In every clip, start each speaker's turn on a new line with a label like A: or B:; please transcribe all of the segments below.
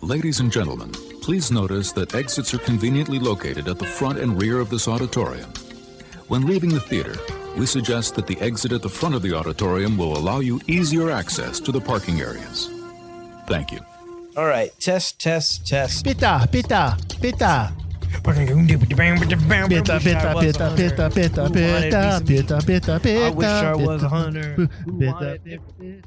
A: Ladies and gentlemen, please notice that exits are conveniently located at the front and rear of this auditorium. When leaving the theater, we suggest that the exit at the front of the auditorium will allow you easier access to the parking areas. Thank you.
B: All right, test.
C: Bita.
B: I wish I was 100.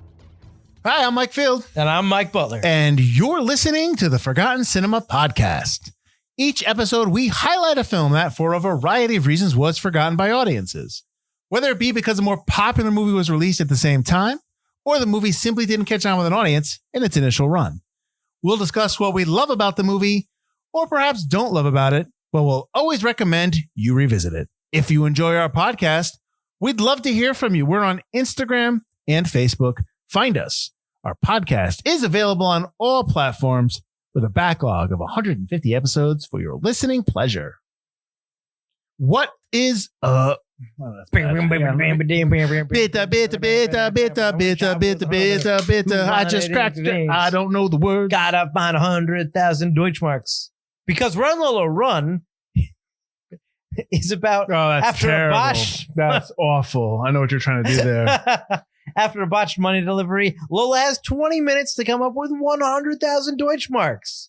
C: Hi, I'm Mike Field.
B: And I'm Mike Butler.
C: And you're listening to the Forgotten Cinema Podcast. Each episode, we highlight a film that, for a variety of reasons, was forgotten by audiences. Whether it be because a more popular movie was released at the same time, or the movie simply didn't catch on with an audience in its initial run. We'll discuss what we love about the movie, or perhaps don't love about it, but we'll always recommend you revisit it. If you enjoy our podcast, we'd love to hear from you. We're on Instagram and Facebook. Find us. Our podcast is available on all platforms with a backlog of 150 episodes for your listening pleasure. What is I just cracked it. I don't know the words.
B: Gotta find 100,000 Deutschmarks. Because Run Lola Run is about
C: that's
B: after
C: terrible.
B: a botch.
C: That's awful. I know what you're trying to do there.
B: After a botched money delivery, Lola has 20 minutes to come up with 100,000 Deutschmarks.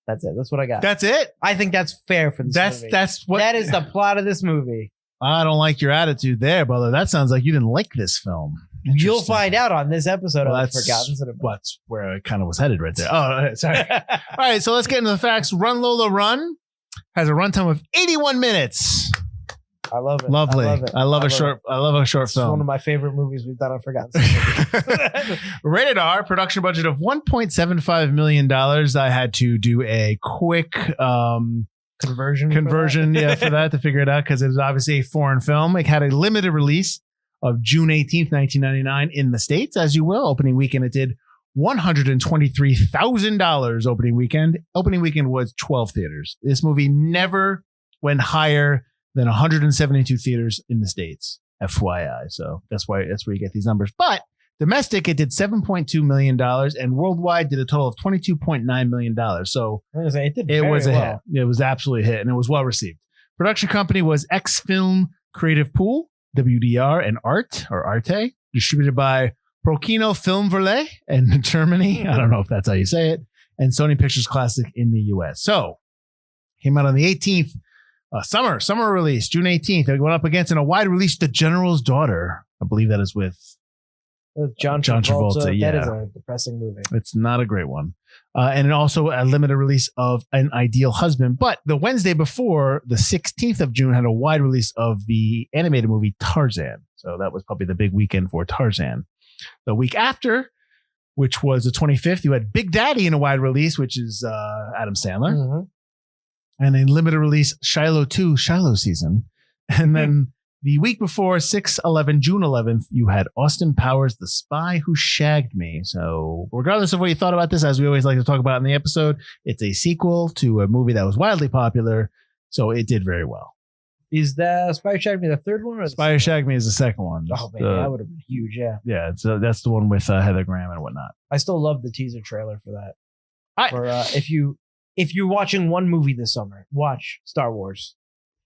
B: That's it. That's what I got.
C: That's it.
B: I think that's fair for this movie. That is the plot of this movie.
C: I don't like your attitude there, brother. That sounds like you didn't like this film.
B: You'll find out on this episode of
C: that's
B: Forgotten Cinema.
C: That's where I kind of was headed right there. Oh, sorry. All right, so let's get into the facts. Run Lola Run has a runtime of 81 minutes.
B: I love it.
C: Lovely. I love a short
B: It's
C: film.
B: one of my favorite movies we've done on Forgotten Cinema.
C: Rated R, production budget of $1.75 million. I had to do a quick
B: conversion
C: for that to figure it out, because it was obviously a foreign film. It had a limited release of June 18th, 1999 in the States, as you will. Opening weekend, it did $123,000 opening weekend. Opening weekend was 12 theaters. This movie never went higher than 172 theaters in the States, FYI. So that's where you get these numbers. But domestic, it did $7.2 million, and worldwide did a total of $22.9 million. So it was a hit. It was absolutely a hit, and it was well received. Production company was X Film Creative Pool, WDR, and Arte, distributed by Procino Filmverleih in Germany. I don't know if that's how you say it. And Sony Pictures Classic in the US. So came out on the 18th. Summer release, June 18th. It went up against in a wide release, The General's Daughter. I believe that is with
B: John Travolta.
C: Yeah.
B: That is a depressing movie.
C: It's not a great one. And also a limited release of An Ideal Husband. But the Wednesday before, the 16th of June, had a wide release of the animated movie Tarzan. So that was probably the big weekend for Tarzan. The week after, which was the 25th, you had Big Daddy in a wide release, which is Adam Sandler.
B: Mm-hmm.
C: And a limited release, Shiloh 2, Shiloh Season. And then the week before, June 11th, you had Austin Powers, The Spy Who Shagged Me. So regardless of what you thought about this, as we always like to talk about in the episode, it's a sequel to a movie that was wildly popular. So it did very well.
B: Is the Spy Who Shagged Me the third one? Or
C: Spy Who Shagged Me is the second one.
B: Oh, man, that would have been huge, yeah.
C: Yeah, so that's the one with Heather Graham and whatnot.
B: I still love the teaser trailer for that. If you're watching one movie this summer, watch Star Wars.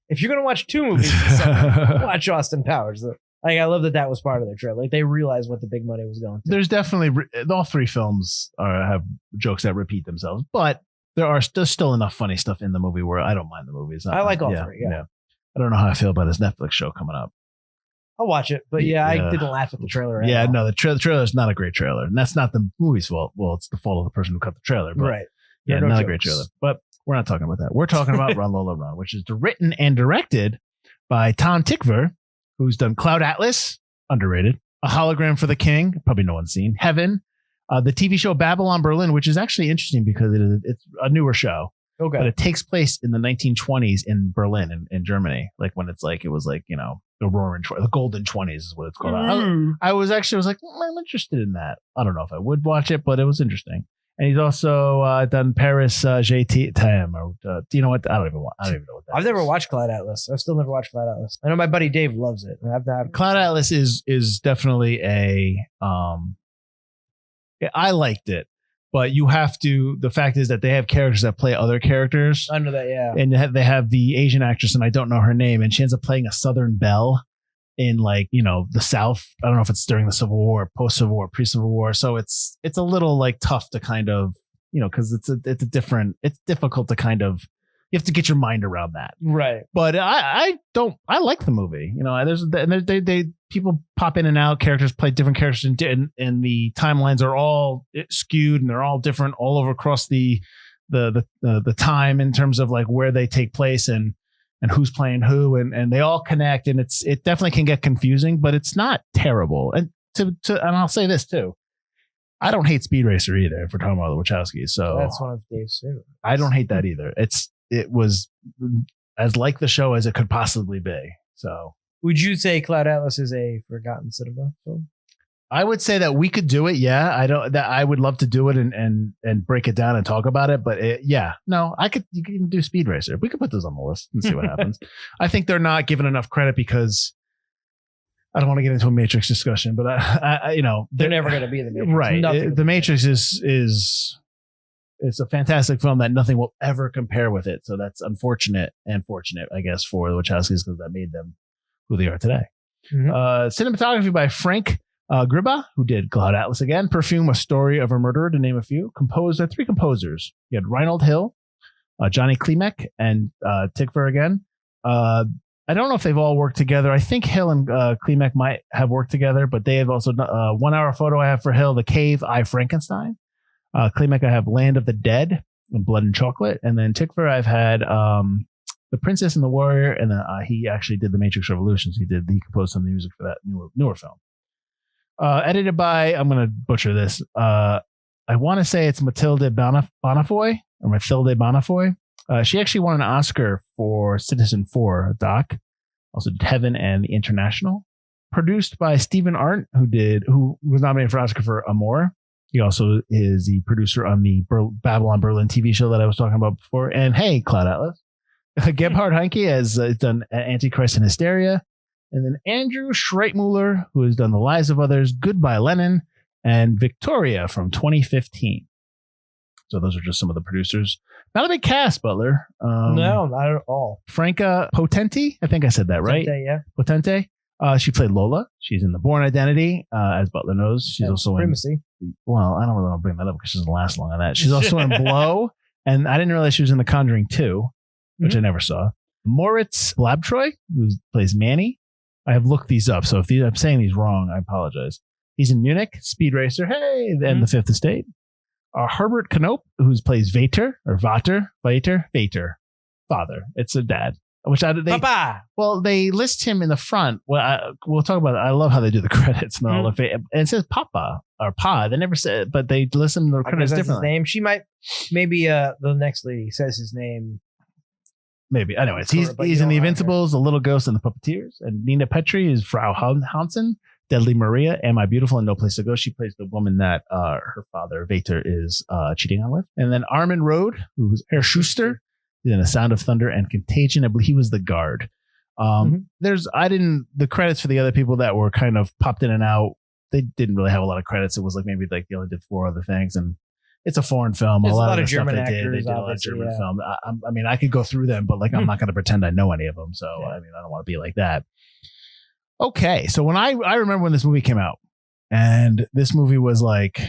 B: If you're going to watch two movies this summer, watch Austin Powers. Like, I love that was part of their trailer. Like, they realized what the big money was going to.
C: There's definitely, all three films have jokes that repeat themselves, but there's still enough funny stuff in the movie where I don't mind the movies.
B: I like all three, yeah.
C: I don't know how I feel about this Netflix show coming up.
B: I'll watch it, but I didn't laugh at the trailer.
C: Yeah, no, the trailer is not a great trailer, and that's not the movie's fault. Well, it's the fault of the person who cut the trailer, but
B: right.
C: Yeah, not a great trailer, but we're not talking about that. We're talking about Run Lola Run, which is written and directed by Tom Tykwer, who's done Cloud Atlas, underrated, A Hologram for the King, probably no one's seen, Heaven, the TV show Babylon Berlin, which is actually interesting because it's a newer show.
B: Okay.
C: But it takes place in the 1920s in Berlin, in Germany. Like when it was like, the roaring, the golden 20s is what it's called. I was like, I'm interested in that. I don't know if I would watch it, but it was interesting. And he's also done Paris JT Time. Do you know what? I don't even know what that
B: I've never watched Cloud Atlas. I've still never watched Cloud Atlas. I know my buddy Dave loves it.
C: Cloud Atlas is definitely I liked it. But you have to. The fact is that they have characters that play other characters.
B: Under that, yeah.
C: And they have the Asian actress, and I don't know her name, and she ends up playing a Southern belle in like, you know, the South. I don't know if it's during the Civil War, post Civil War, pre Civil War. So it's a little like tough to kind of, you know, because it's difficult to kind of, you have to get your mind around that.
B: Right.
C: But I like the movie. You know, they people pop in and out. Characters play different characters, and the timelines are all skewed, and they're all different all over across the time in terms of like where they take place and who's playing who, and they all connect, and it definitely can get confusing, but it's not terrible. And and I'll say this too. I don't hate Speed Racer either, if we're talking about the Wachowskis. So
B: that's one of Dave's favorites.
C: I don't hate that either. It was as like the show as it could possibly be. So
B: would you say Cloud Atlas is a forgotten cinema film?
C: I would say that we could do it. Yeah, I would love to do it and break it down and talk about it. But you can do Speed Racer. We could put those on the list and see what happens. I think they're not given enough credit because I don't want to get into a Matrix discussion, but I
B: they're never going to be the Matrix.
C: Right. The Matrix is it's a fantastic film that nothing will ever compare with it. So that's unfortunate and fortunate, I guess, for the Wachowskis, because that made them who they are today.
B: Mm-hmm.
C: Cinematography by Frank Griba, who did Cloud Atlas again, Perfume, A Story of a Murderer, to name a few. Composed by 3 composers. You had Reinhold Hill, Johnny Klimek, and Tikver again. I don't know if they've all worked together. I think Hill and Klimek might have worked together, but they have also 1 hour photo I have for Hill, The Cave, I, Frankenstein. Klimek, I have Land of the Dead, and Blood and Chocolate. And then Tikver, I've had The Princess and the Warrior, and then he actually did The Matrix Revolutions. He composed some of the music for that newer film. Edited by, I'm going to butcher this. I want to say it's Mathilde Bonafoy. She actually won an Oscar for Citizen 4 doc. Also did Heaven and The International. Produced by Stephen Arndt, who was nominated for Oscar for Amour. He also is the producer on the Babylon Berlin TV show that I was talking about before. And hey, Cloud Atlas. Gebhard Heinke has done Antichrist and Hysteria. And then Andrew Schreitmuller, who has done The Lives of Others, Goodbye Lenin, and Victoria from 2015. So those are just some of the producers. Not a big cast, Butler.
B: No, not at all.
C: Franca Potente, I think I said that right.
B: Potente, yeah.
C: Potente. She played Lola. She's in The Bourne Identity, as Butler knows. She's also
B: Supremacy.
C: Well, I don't really want to bring that up because she doesn't last long on that. She's also in Blow, and I didn't realize she was in The Conjuring 2, which I never saw. Moritz Blabtroy, who plays Manny. I have looked these up, so if I'm saying these wrong, I apologize. He's in Munich, Speed Racer, and The Fifth Estate. Herbert Knope, who plays Vater, father. It's a dad.
B: Papa.
C: Well, they list him in the front. Well, we'll talk about it. I love how they do the credits. And it says Papa or Pa. They never said, but they list him the credits differently.
B: His name. She might. Maybe the next lady says his name.
C: Maybe. Anyways, he's in The Invincibles, The Little Ghost, and The Puppeteers. And Nina Petri is Frau Hansen. Deadly Maria, Am I Beautiful, and No Place to Go. She plays the woman that her father, Vater, is cheating on with. And then Armin Road, who's Herr Schuster, in A Sound of Thunder and Contagion. I believe he was the guard. The credits for the other people that were kind of popped in and out, they didn't really have a lot of credits. It was like maybe like they only did 4 other things, and it's a foreign film.
B: There's
C: a lot
B: of
C: the
B: German
C: stuff
B: actors,
C: they did a lot of German
B: yeah.
C: film. I mean, I could go through them, but like I'm not going to pretend I know any of them. So I mean, I don't want to be like that. Okay, so when I remember when this movie came out, and this movie was like,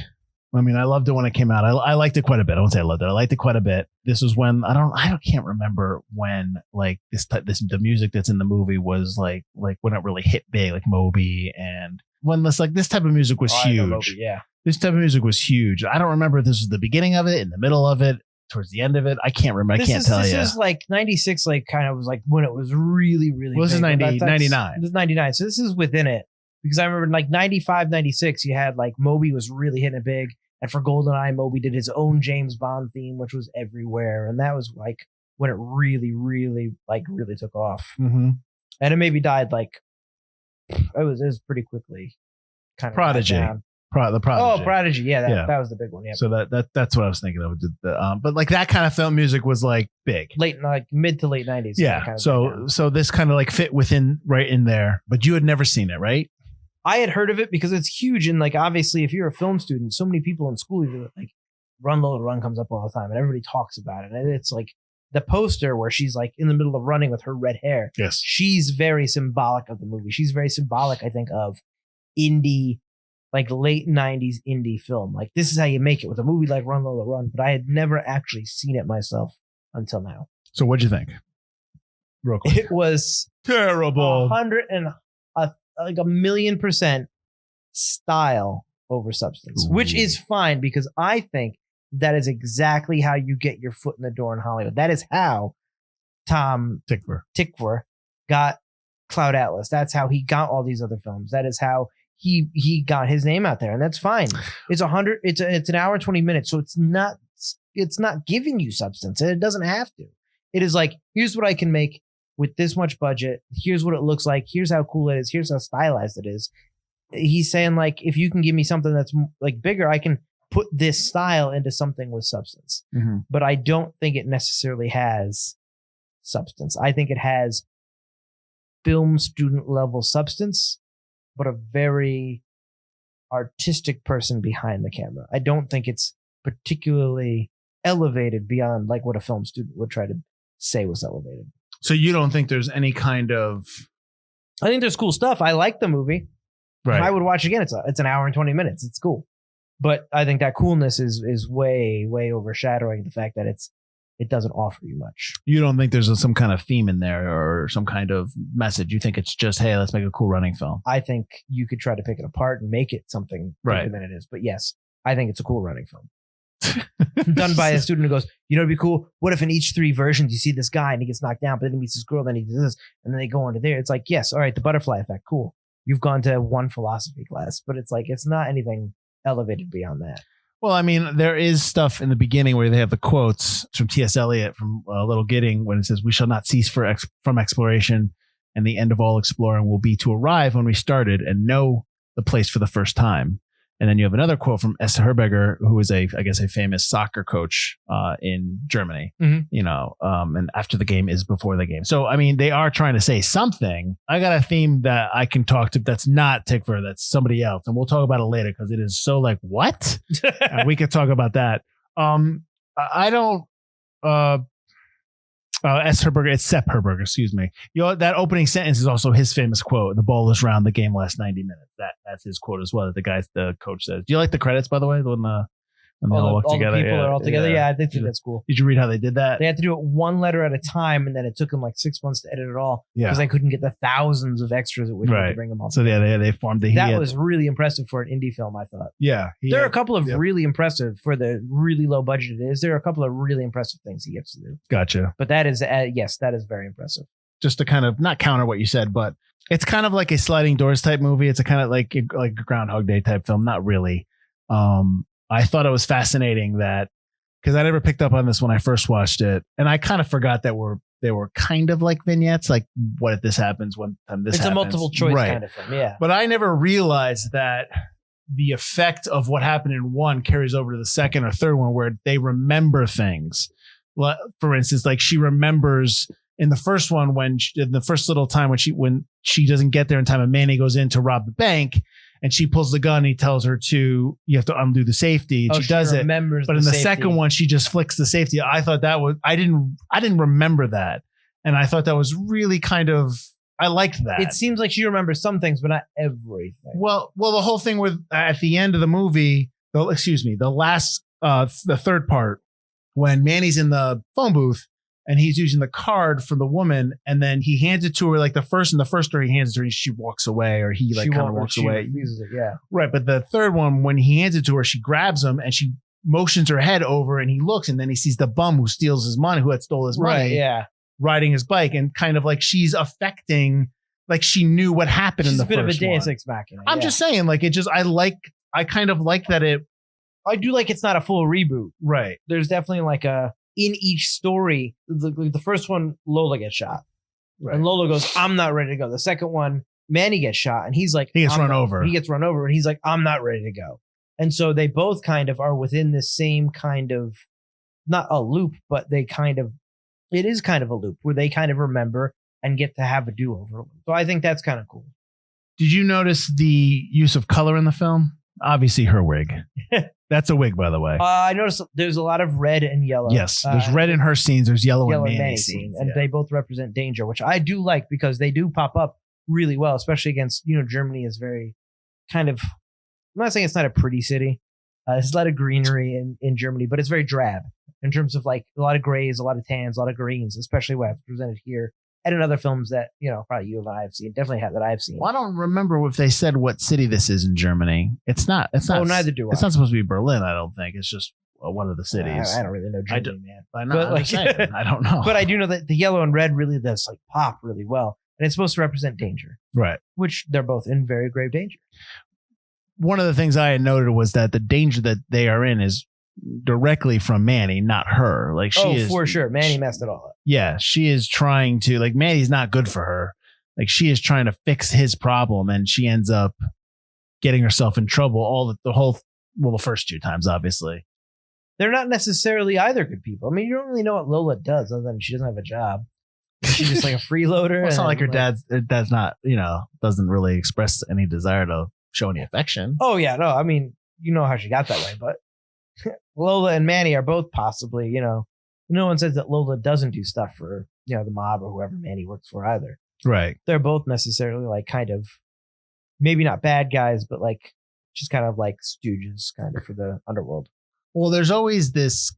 C: I mean, I loved it when it came out. I liked it quite a bit. I won't say I loved it. I liked it quite a bit. This was when I can't remember when like the music that's in the movie was like when it really hit big, like Moby, and when this type of music was huge.
B: Moby, yeah,
C: this type of music was huge. I don't remember if this was the beginning of it, in the middle of it, towards the end of it. I can't remember. I can't tell you.
B: This is like 96, like kind of was like when it was really, really.
C: Well, this is 99.
B: This is 99. So this is within it, because I remember like 95, 96, you had like Moby was really hitting it big. And for GoldenEye, Moby did his own James Bond theme, which was everywhere. And that was like when it really, really took off.
C: Mm-hmm.
B: And it maybe died like, it was pretty quickly. Kind of
C: Prodigy.
B: The
C: Prodigy.
B: Oh, Prodigy. Yeah, that was the big one. Yeah.
C: So that's what I was thinking of. But like that kind of film music was like big.
B: Mid to late 90s.
C: Yeah. Kind of so this kind of like fit within right in there. But you had never seen it, right?
B: I had heard of it because it's huge. And like, obviously, if you're a film student, so many people in school, like Run Lola Run comes up all the time, and everybody talks about it. And it's like the poster where she's like in the middle of running with her red hair.
C: Yes.
B: She's very symbolic of the movie. She's very symbolic, I think, of indie, like late 90s indie film. Like, this is how you make it with a movie like Run Lola Run, but I had never actually seen it myself until now.
C: So what'd you think? Real quick.
B: It was
C: terrible.
B: 1,000,000% style over substance, which is fine because I think that is exactly how you get your foot in the door in Hollywood. That is how Tom Tykwer got Cloud Atlas. That's how he got all these other films. That is how he got his name out there, and that's fine. It's an hour and 20 minutes, so it's not giving you substance, and it doesn't have to. It is like, here's what I can make with this much budget. Here's what it looks like. Here's how cool it is. Here's how stylized it is. He's saying, like, if you can give me something that's like bigger, I can put this style into something with substance.
C: Mm-hmm.
B: But I don't think it necessarily has substance. I think it has film student level substance, but a very artistic person behind the camera. I don't think it's particularly elevated beyond like what a film student would try to say was elevated.
C: So you don't think there's any kind of...
B: I think there's cool stuff. I like the movie.
C: Right.
B: I would watch again. It's an hour and 20 minutes. It's cool. But I think that coolness is way, way overshadowing the fact that it doesn't offer you much.
C: You don't think there's some kind of theme in there or some kind of message? You think it's just, hey, let's make a cool running film?
B: I think you could try to pick it apart and make it something
C: right
B: than it is. But yes, I think it's a cool running film. Done by a student who goes, you know, it'd be cool. What if in each 3 versions you see this guy and he gets knocked down, but then he meets this girl, then he does this, and then they go on to there. It's like, yes, all right, the butterfly effect, cool. You've gone to one philosophy class, but it's like, it's not anything elevated beyond that.
C: Well, I mean, there is stuff in the beginning where they have the quotes from T.S. Eliot from Little Gidding when it says, "We shall not cease from exploration, and the end of all exploring will be to arrive when we started and know the place for the first time." And then you have another quote from S. Herberger, who is I guess a famous soccer coach in Germany.
B: Mm-hmm.
C: You know, and after the game is before the game. So, I mean, they are trying to say something. I got a theme that I can talk to that's not Tykwer, that's somebody else. And we'll talk about it later because it is so like, what? We could talk about that. I don't... S. Herberger, it's Sepp Herberger, excuse me. You know, that opening sentence is also his famous quote. The ball is round, the game lasts 90 minutes. That's his quote as well. That the coach says. Do you like the credits, by the way? When they all work together.
B: The people are all together. Yeah, I think
C: Did
B: that's cool.
C: Did you read how they did that?
B: They had to do it one letter at a time, and then it took them like 6 months to edit it all because they couldn't get the thousands of extras it would need to bring them all.
C: So yeah, they formed the.
B: That was really impressive for an indie film, I thought.
C: Yeah,
B: there are a couple of really impressive for the really low budget it is. There are a couple of really impressive things he gets to do.
C: Gotcha.
B: But that is yes, that is very impressive.
C: Just to kind of not counter what you said, but it's kind of like a sliding doors type movie. It's a kind of like a Groundhog Day type film. Not really. I thought it was fascinating that because I never picked up on this when I first watched it, and I kind of forgot that they were kind of like vignettes, like what if this happens, one time this happens.
B: It's a multiple choice kind of film, yeah.
C: But I never realized that the effect of what happened in one carries over to the second or third one, where they remember things. For instance, like she remembers in the first one in the first little time when she doesn't get there in time, and Manny goes in to rob the bank. And she pulls the gun and he tells her you have to undo the safety. And she does it. But in the second one, she just flicks the safety. I thought I didn't remember that. And I thought that was really I liked that.
B: It seems like she remembers some things, but not everything.
C: Well, the whole thing with at the end of the movie, the third part, when Manny's in the phone booth, and he's using the card for the woman, and then he hands it to her. Like the first story, he hands it to her, she walks away, or he kind of walks away.
B: Refuses it, yeah.
C: Right, but the third one, when he hands it to her, she grabs him and she motions her head over, and he looks, and then he sees the bum who steals his money, who had stole his money,
B: right, yeah,
C: riding his bike, and kind of like she's affecting, like she knew what happened in the first one. She's a bit of a
B: Deus Ex Machina.
C: I'm just saying, like I kind of like that it.
B: I do like it's not a full reboot.
C: Right.
B: There's definitely like in each story, the first one, Lola gets shot. Right. And Lola goes, I'm not ready to go. The second one, Manny gets shot, and he's like...
C: He gets run over.
B: He gets run over, and he's like, I'm not ready to go. And so they both kind of are within the same kind of... Not a loop, but they kind of... It is kind of a loop, where they kind of remember and get to have a do-over. So I think that's kind of cool.
C: Did you notice the use of color in the film? Obviously, her wig. That's a wig, by the way.
B: I noticed there's a lot of red and yellow.
C: Yes, there's red in her scenes. There's yellow in Manny's scenes.
B: And they both represent danger, which I do like because they do pop up really well, especially against, Germany is very kind of, I'm not saying it's not a pretty city. There's a lot of greenery in Germany, but it's very drab in terms of like a lot of grays, a lot of tans, a lot of greens, especially what I've presented here and in other films that, probably you and I have seen, definitely that I've seen.
C: Well, I don't remember if they said what city this is in Germany. It's not. Oh,
B: neither do I.
C: It's not supposed to be Berlin, I don't think. It's just one of the cities.
B: I don't really know Germany, man.
C: I don't know.
B: But I do know that the yellow and red really does like pop really well. And it's supposed to represent danger.
C: Right.
B: Which they're both in very grave danger.
C: One of the things I had noted was that the danger that they are in is directly from Manny, not her. Like she is
B: for sure. Manny messed it all up.
C: Yeah, she is trying to, like, Manny's not good for her. Like she is trying to fix his problem, and she ends up getting herself in trouble the first 2 times, obviously.
B: They're not necessarily either good people. I mean, you don't really know what Lola does other than she doesn't have a job. She's just like a freeloader.
C: Well, it's not like her dad's not, doesn't really express any desire to show any affection.
B: Oh, yeah. No, I mean, you know how she got that way, but Lola and Manny are both possibly, no one says that Lola doesn't do stuff for, the mob or whoever Manny works for either.
C: Right.
B: They're both necessarily like kind of, maybe not bad guys, but like just kind of like stooges kind of for the underworld.
C: Well, there's always this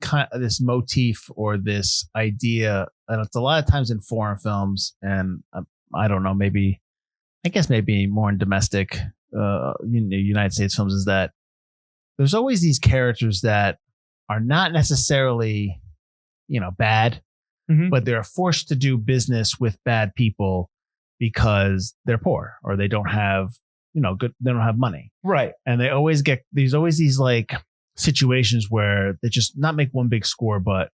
C: motif or this idea, and it's a lot of times in foreign films, and I don't know, maybe more in domestic United States films, is that there's always these characters that are not necessarily, bad, but they're forced to do business with bad people because they're poor or they don't have, they don't have money.
B: Right.
C: And they always get, there's always these like situations where they just not make one big score, but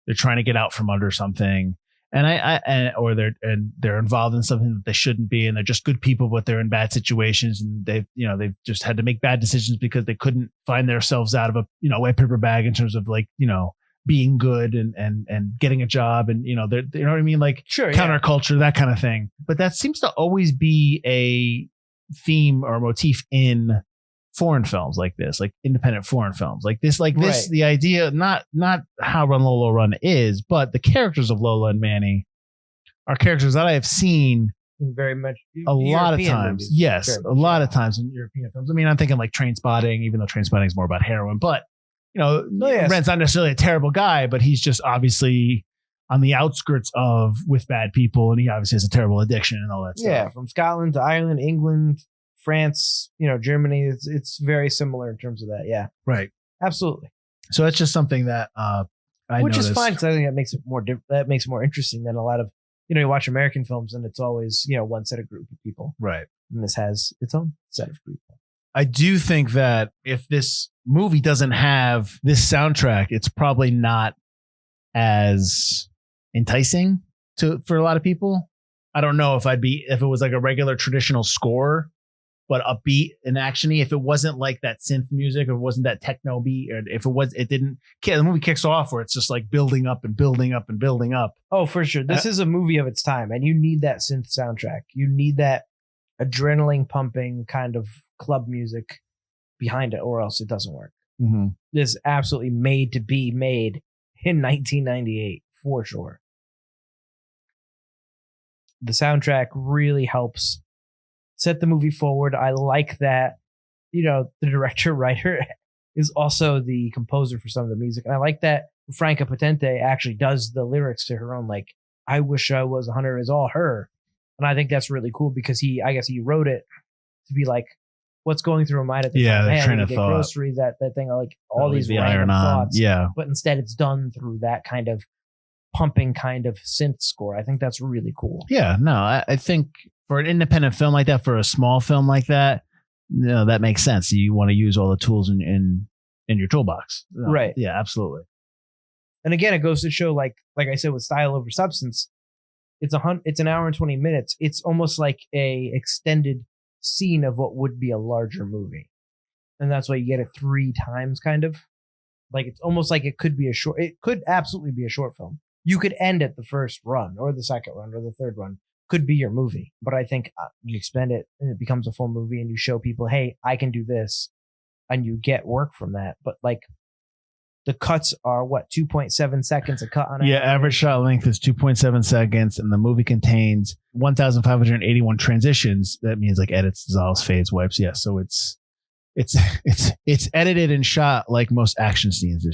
C: they're trying to get out from under something. Or they're involved in something that they shouldn't be, and they're just good people, but they're in bad situations, and they've just had to make bad decisions because they couldn't find themselves out of a wet paper bag in terms of like being good and getting a job, and they're, you know what I mean, like
B: sure,
C: counterculture, that kind of thing. But that seems to always be a theme or motif in foreign films like this, like independent foreign films like this, right. The idea, not how Run Lola Run is, but the characters of Lola and Manny are characters that I have seen
B: very much
C: a lot of times. Yes, a lot of times in European films. I mean, I'm thinking like Trainspotting, even though Trainspotting is more about heroin, but Brent's not necessarily a terrible guy, but he's just obviously on the outskirts of with bad people, and he obviously has a terrible addiction and all that stuff.
B: Yeah, from Scotland to Ireland, England, France, Germany, it's very similar in terms of that. Yeah. Right. Absolutely.
C: So it's just something that
B: which is fine, because I think that makes it more interesting than a lot of, you watch American films and it's always, one set of group of people.
C: Right.
B: And this has its own set of people.
C: I do think that if this movie doesn't have this soundtrack, it's probably not as enticing for a lot of people. I don't know if it was like a regular traditional score, but upbeat and actiony. If it wasn't like that synth music, or it wasn't that techno beat, or if the movie kicks off where it's just like building up and building up and building up.
B: Oh, for sure. This is a movie of its time, and you need that synth soundtrack. You need that adrenaline pumping kind of club music behind it, or else it doesn't work.
C: Mm-hmm.
B: This is absolutely made to be made in 1998, for sure. The soundtrack really helps set the movie forward. I like that, the director writer is also the composer for some of the music. And I like that Franca Potente actually does the lyrics to her own, like, I wish I was 100 is all her. And I think that's really cool because I guess he wrote it to be like, what's going through my mind at the time.
C: The train of thought.
B: Groceries, that thing, like all these random thoughts.
C: Yeah.
B: But instead it's done through that kind of pumping kind of synth score. I think that's really cool.
C: Yeah, no, I think for an independent film like that, for a small film like that, that makes sense. You want to use all the tools in your toolbox.
B: Right.
C: Yeah, absolutely.
B: And again, it goes to show, like I said, with style over substance, it's an hour and 20 minutes. It's almost like a extended scene of what would be a larger movie. And that's why you get it 3 times, kind of. Like, it's almost like it could absolutely be a short film. You could end at the first run or the second run or the third run. Could be your movie. But I think you expend it and it becomes a full movie, and you show people, hey, I can do this. and you get work from that. But like the cuts are 2.7 seconds a cut on
C: Yeah, average shot length is 2.7 seconds, and the movie contains 1,581 transitions. That means like edits, dissolves, fades, wipes. Yeah, so it's edited and shot like most action scenes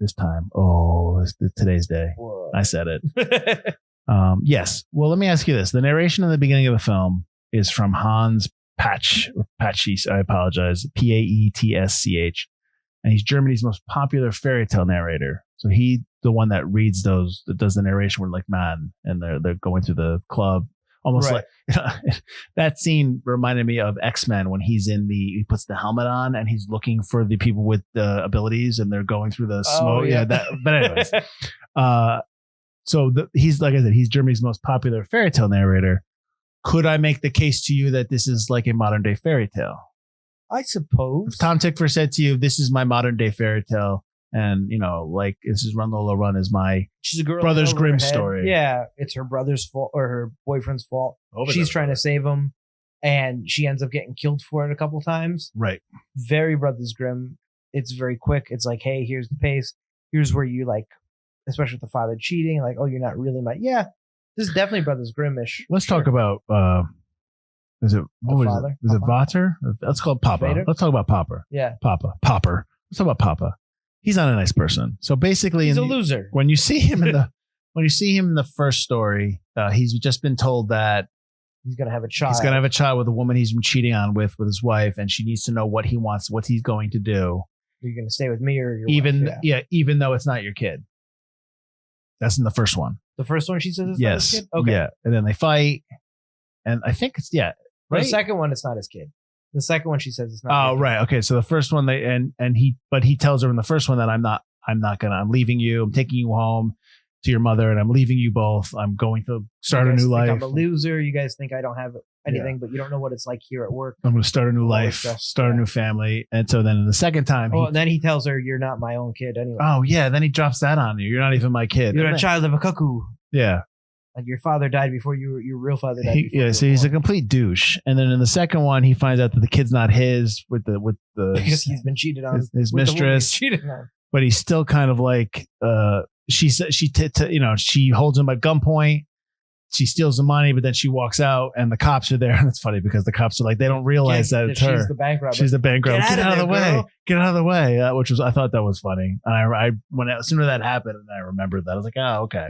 C: this time. Oh, today's day.
B: Whoa.
C: I said it. Yes. Well, let me ask you this: the narration in the beginning of the film is from Hans Patschich. I apologize. Paetsch. And he's Germany's most popular fairy tale narrator. So he, the one that reads those, that does the narration with like man, and they're going through the club, almost
B: Right.
C: like that scene reminded me of X-Men when he puts the helmet on and he's looking for the people with the abilities and they're going through the smoke.
B: yeah.
C: But anyways, he's, like I said, he's Germany's most popular fairy tale narrator. Could I make the case to you that this is like a modern day fairy tale?
B: I suppose.
C: If Tom Tickfor said to you, this is my modern day fairy tale, and like this is Run Lola Run is my
B: She's a girl
C: Brothers
B: over
C: Grimm
B: her head.
C: story.
B: Yeah, it's her brother's fault or her boyfriend's fault. She's trying to save him, and she ends up getting killed for it a couple times.
C: Right.
B: Very Brothers Grimm. It's very quick. It's like, hey, here's the pace. Here's where you like, especially with the father cheating. Like, oh, you're not really my. Yeah, this is definitely Brothers Grimm-ish.
C: Let's talk about. Is it
B: father?
C: Is it Vater? Let's call it Papa.
B: Vader?
C: Let's talk about Papa.
B: Yeah,
C: Popper. Let's talk about Papa. He's not a nice person. So basically,
B: he's a loser.
C: When you see him in the first story, he's just been told that
B: He's gonna have a child.
C: he's gonna have a child with a woman he's been cheating on with his wife, and she needs to know what he wants, what he's going to do.
B: You're gonna stay with me or your
C: Even
B: wife,
C: even though it's not your kid. That's in the first one.
B: the first one she says it's
C: Yes.
B: not his kid. Okay.
C: Yeah, and then they fight, and I think it's
B: But
C: right.
B: the second one, it's not his kid. The second one, she says it's not.
C: Oh,
B: his kid.
C: right. Okay. So the first one, he tells her in the first one that I'm leaving you. I'm taking you home to your mother, and I'm leaving you both. I'm going to start
B: You
C: a
B: guys
C: new
B: think
C: life.
B: I'm a loser. You guys think I don't have anything, but you don't know what it's like here at work.
C: I'm going to start a new
B: All
C: life,
B: this stuff.
C: start a new family. And so then in the second time,
B: Well, then he tells her, "You're not my own kid anyway.
C: oh yeah, then he drops that on you. You're not even my kid.
B: You're a child of a cuckoo.
C: Yeah.
B: Like your father died before your real father died. Before you
C: So
B: were
C: he's a
B: born."
C: complete douche. And then in the second one, he finds out that the kid's not his with the
B: because he's been cheated on.
C: his
B: with the woman he's
C: mistress.
B: cheated on.
C: But he's still kind of like she said she holds him at gunpoint. She steals the money, but then she walks out, and the cops are there. And it's funny because the cops are like, they don't realize that it's her.
B: She's the bank robber.
C: She's the bank robber. Get out of the way!
B: girl.
C: Get out of the way! I thought that was funny. And as soon as that happened, and I remembered that, I was like, oh, okay.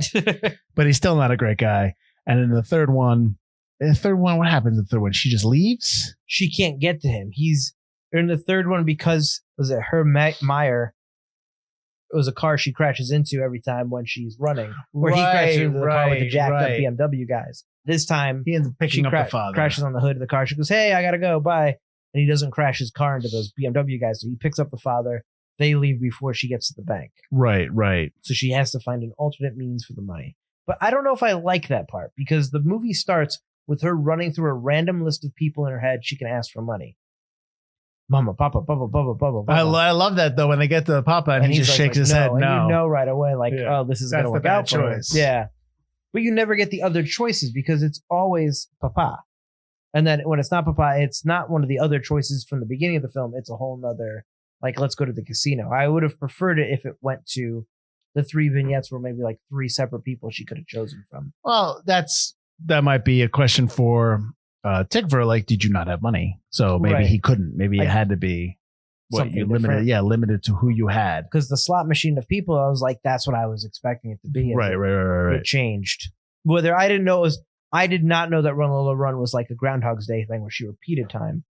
C: But he's still not a great guy. And in the third one, what happens in the third one? She just leaves.
B: She can't get to him. He's in the third one because was it her Meyer? It was a car she crashes into every time when she's running. Where he crashes into the car with the jacked up BMW guys. This time
C: He ends up picking up the father.
B: crashes on the hood of the car. She goes, "Hey, I gotta go, bye." And he doesn't crash his car into those BMW guys, so he picks up the father. They leave before she gets to the bank.
C: Right.
B: So she has to find an alternate means for the money. But I don't know if I like that part because the movie starts with her running through a random list of people in her head she can ask for money. Mama, Papa, Bubba, Bubba, Bubba.
C: I love that though when they get to the Papa and he
B: he's
C: just
B: like,
C: shakes his head.
B: And
C: No.
B: you know right away, like,
C: Yeah.
B: oh, this is
C: That's
B: going to
C: the
B: work
C: bad
B: out for
C: choice.
B: us. Yeah. But you never get the other choices because it's always Papa. And then when it's not Papa, it's not one of the other choices from the beginning of the film. It's a whole nother, like, let's go to the casino. I would have preferred it if it went to the 3 vignettes where maybe like 3 separate people she could have chosen from.
C: Well, that might be a question for Tickfor. Like, did you not have money? So maybe
B: Right.
C: he couldn't. Maybe
B: Like,
C: it had to be what
B: something
C: you limited.
B: different.
C: Yeah, limited to who you had.
B: Because the slot machine of people, I was like, that's what I was expecting it to be. And
C: Right.
B: It changed. Whether I did not know that Run Lola Run was like a Groundhog's Day thing where she repeated time,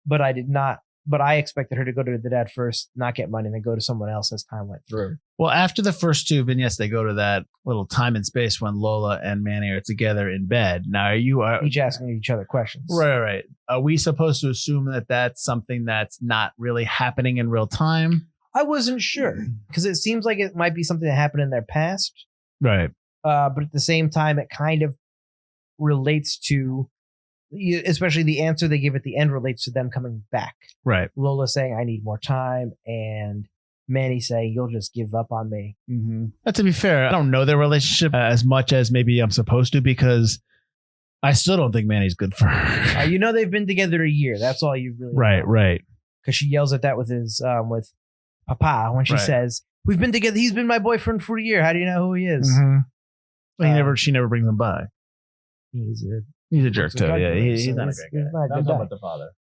B: but I expected her to go to the dad first, not get money, and then go to someone else as time went through.
C: Well, after the first 2 vignettes, they go to that little time and space when Lola and Manny are together in bed. Now,
B: Each asking each other questions.
C: Right. Are we supposed to assume that that's something that's not really happening in real time?
B: I wasn't sure because it seems like it might be something that happened in their past.
C: Right.
B: But at the same time, it kind of relates to, especially the answer they give at the end relates to them coming back.
C: Right.
B: Lola saying, "I need more time," and Manny saying, "You'll just give up on me."
C: Mm-hmm. But to be fair, I don't know their relationship as much as maybe I'm supposed to because I still don't think Manny's good for her.
B: They've been together a year. That's all you really know.
C: Right.
B: because she yells at that with his with Papa when she says, "We've been together. He's been my boyfriend for a year. How do you know who he is?"
C: Mm-hmm. Well, she never brings him by.
B: He's
C: a jerk too. Yeah, he's not a great guy.
B: Not a
C: I'm
B: good
C: talking
B: guy.
C: about the father.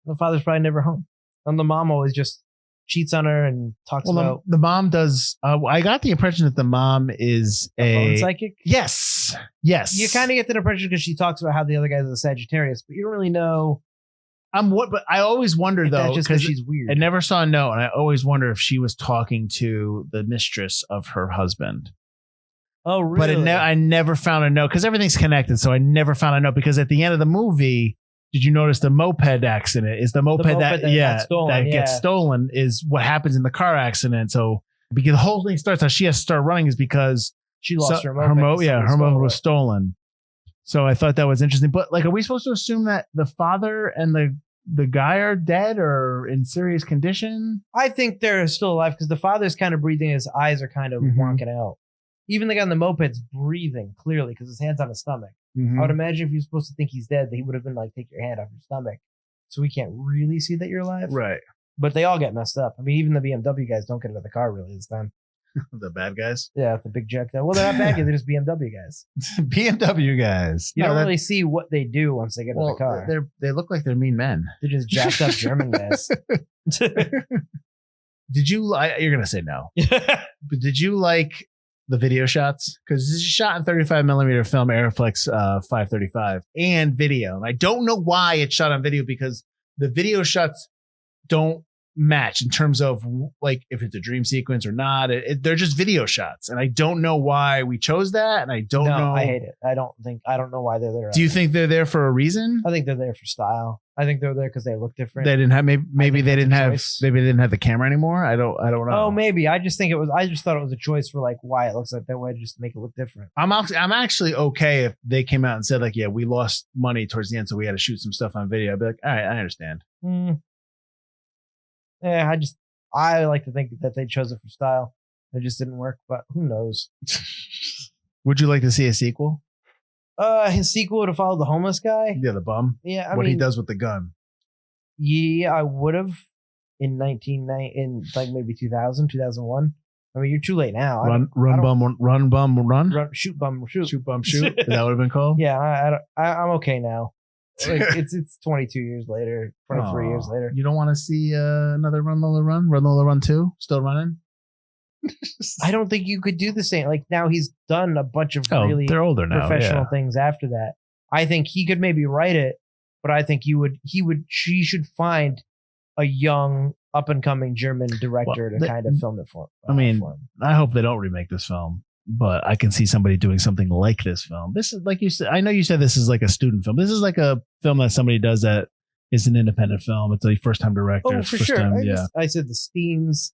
B: The father's probably never home, and the mom always just cheats on her and talks about.
C: The mom does. I got the impression that the mom is
B: a phone psychic.
C: Yes.
B: You kind of get the impression because she talks about how the other guy's a Sagittarius, but you don't really know.
C: But I always wonder though,
B: because she's weird.
C: I never saw a note, and I always wonder if she was talking to the mistress of her husband.
B: Oh, really?
C: But I never found a note because everything's connected. So I never found a note because at the end of the movie, did you notice the moped accident? Is the moped that gets stolen is what happens in the car accident. So because the whole thing starts how she has to start running is because
B: she lost her moped.
C: Her moped was stolen. So I thought that was interesting. But like, are we supposed to assume that the father and the guy are dead or in serious condition?
B: I think they're still alive because the father's kind of breathing. His eyes are kind of wonking out. Even the guy on the moped's breathing clearly because his hand's on his stomach. I would imagine if you're supposed to think he's dead, that he would have been like, take your hand off your stomach. So we can't really see that you're alive.
C: Right.
B: But they all get messed up. I mean, even the BMW guys don't get out of the car really this time.
C: The bad guys?
B: Yeah, the big jacked up. Well, they're not bad guys. They're just BMW guys.
C: BMW guys.
B: You don't really see what they do once they get in the car.
C: They look like they're mean men.
B: They're just jacked up German guys.
C: Did you you're going to say no. But did you like the video shots? Because this is shot in 35mm film, Aeroflex 535 and video. And I don't know why it's shot on video because the video shots don't match in terms of like if it's a dream sequence or not. They're just video shots. And I don't know why we chose that. And I don't know.
B: I hate it. I don't know why they're there.
C: Do you think they're there for a reason?
B: I think they're there for style. I think they're there because they look different.
C: They didn't have maybe they didn't have the camera anymore. I don't know.
B: Oh, maybe. I just thought it was a choice for like why it looks like that way, just to make it look different.
C: I'm actually okay if they came out and said like, yeah, we lost money towards the end, so we had to shoot some stuff on video. I'd be like, all right, I understand.
B: Yeah, I like to think that they chose it for style. It just didn't work, but who knows?
C: Would you like to see a sequel?
B: His sequel to follow the homeless guy.
C: Yeah, the bum.
B: Yeah,
C: what he does with the gun.
B: Yeah, I would have in like maybe 2000, 2001. I mean, you're too late now.
C: Run bum run.
B: Shoot bum shoot.
C: Shoot bum shoot. That would have been called.
B: Yeah, I'm okay now. Like, it's 22 years later, 23 years later.
C: You don't want to see another Run Lola Run? Run Lola Run 2? Still running?
B: I don't think you could do the same. Like now he's done a bunch of really
C: they're older now,
B: professional things after that. I think he could maybe write it, but I think she should find a young up and coming German director to kind of film it for.
C: I hope they don't remake this film, but I can see somebody doing something like this film. This is like you said. I know you said this is like a student film. This is like a film that somebody does that is an independent film. It's a first time director.
B: Oh, for sure. I said the Steams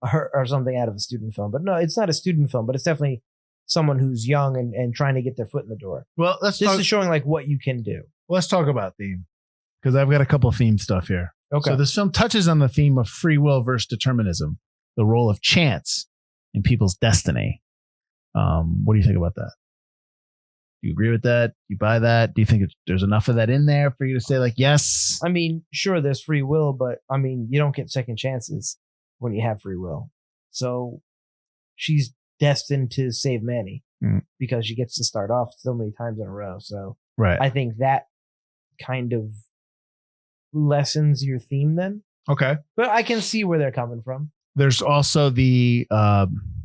B: or something out of a student film, but no, it's not a student film, but it's definitely someone who's young and trying to get their foot in the door.
C: Well, this
B: is showing like what you can do.
C: Let's talk about theme because I've got a couple of theme stuff here.
B: Okay.
C: So this film touches on the theme of free will versus determinism, the role of chance in people's destiny. What do you think about that? Do you agree with that? Do you buy that? Do you think there's enough of that in there for you to say like, yes?
B: I mean, sure, there's free will, but I mean, you don't get second chances when you have free will. So she's destined to save Manny because she gets to start off so many times in a row. So
C: right.
B: I think that kind of lessens your theme then.
C: Okay.
B: But I can see where they're coming from.
C: There's also the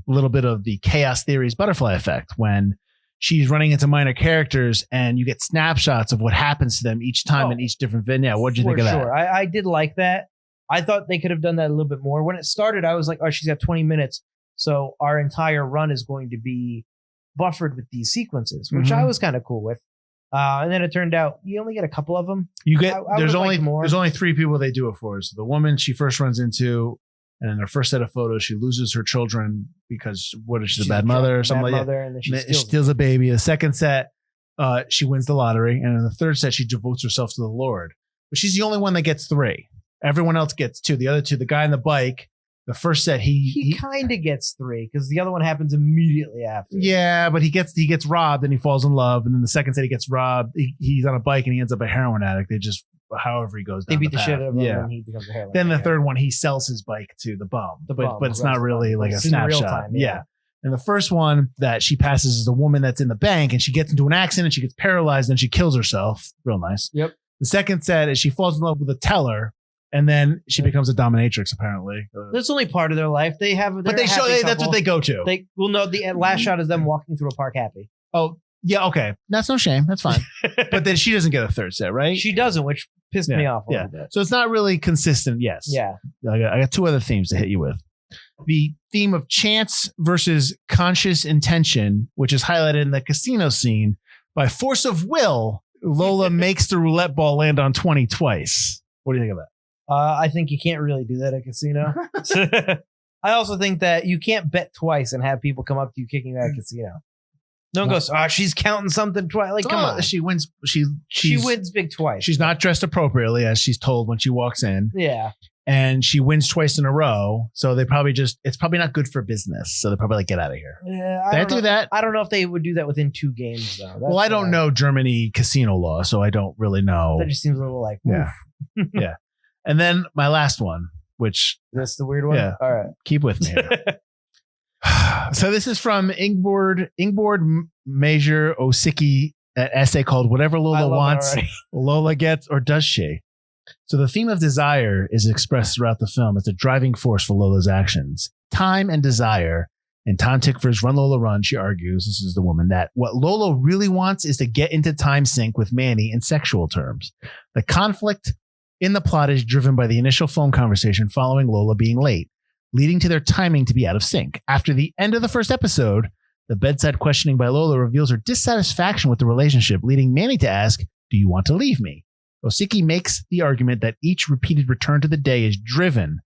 C: little bit of the chaos theories butterfly effect when she's running into minor characters and you get snapshots of what happens to them each time in each different vignette. What did you think of that? Sure.
B: I did like that. I thought they could have done that a little bit more. When it started, I was like, oh, she's got 20 minutes. So our entire run is going to be buffered with these sequences, which I was kind of cool with. And then it turned out you only get a couple of them.
C: You get there's only 3 people they do it for. So the woman she first runs into, and in her first set of photos, she loses her children because she's a bad mother or something like that. And then she steals a baby. The second set, she wins the lottery, and in the third set, she devotes herself to the Lord. But she's the only one that gets 3. Everyone else gets 2. The other 2, the guy on the bike, the first set, he
B: kind of gets 3 because the other one happens immediately after.
C: Yeah, but he gets robbed and he falls in love. And then the second set, he gets robbed. He's on a bike and he ends up a heroin addict. They just however he goes
B: They
C: down
B: beat the
C: path.
B: shit out of him
C: Yeah.
B: and he becomes a heroin.
C: Then the
B: addict.
C: third one, he sells his bike to the bum.
B: The
C: but
B: bum,
C: but it's
B: the
C: not
B: rest
C: really
B: of
C: like a
B: it's in real
C: snapshot.
B: time,
C: Yeah. And the first one that she passes is the woman that's in the bank and she gets into an accident, she gets paralyzed, and she kills herself. Real nice.
B: Yep.
C: The second set is she falls in love with a teller and then she becomes a dominatrix, apparently.
B: That's only part of their life. They have,
C: But they show that's what they go to.
B: They will know the last shot is them walking through a park happy.
C: Oh, yeah, okay. That's no shame. That's fine. But then she doesn't get a third set, right?
B: She doesn't, which pissed me off a
C: Yeah.
B: little bit.
C: So it's not really consistent, yes.
B: Yeah.
C: I got two other themes to hit you with. The theme of chance versus conscious intention, which is highlighted in the casino scene. By force of will, Lola makes the roulette ball land on 20 twice. What do you think of that?
B: I think you can't really do that at a casino. I also think that you can't bet twice and have people come up to you kicking you out of a casino. No one goes, she's counting something twice. Like, come on.
C: She wins.
B: She wins big twice.
C: She's not dressed appropriately, as she's told when she walks in.
B: Yeah.
C: And she wins twice in a row. So they probably it's probably not good for business. So they're probably like, get out of here.
B: Yeah,
C: They do that.
B: I don't know if they would do that within 2 games, though.
C: Well, I don't know Germany casino law, so I don't really know.
B: That just seems a little like,
C: Yeah. Yeah. And then my last one, which
B: that's the weird one.
C: Yeah.
B: All right.
C: Keep with me here. So this is from Ingborg Major Osicki, an essay called Whatever Lola Wants, Lola Gets, or Does She? So the theme of desire is expressed throughout the film as a driving force for Lola's actions. Time and desire. In Tom Tykwer's Run Lola Run, she argues, this is the woman, that what Lola really wants is to get into time sync with Manny in sexual terms. The conflict in the plot is driven by the initial phone conversation following Lola being late, leading to their timing to be out of sync. After the end of the first episode, the bedside questioning by Lola reveals her dissatisfaction with the relationship, leading Manny to ask, do you want to leave me? Osicki makes the argument that each repeated return to the day is driven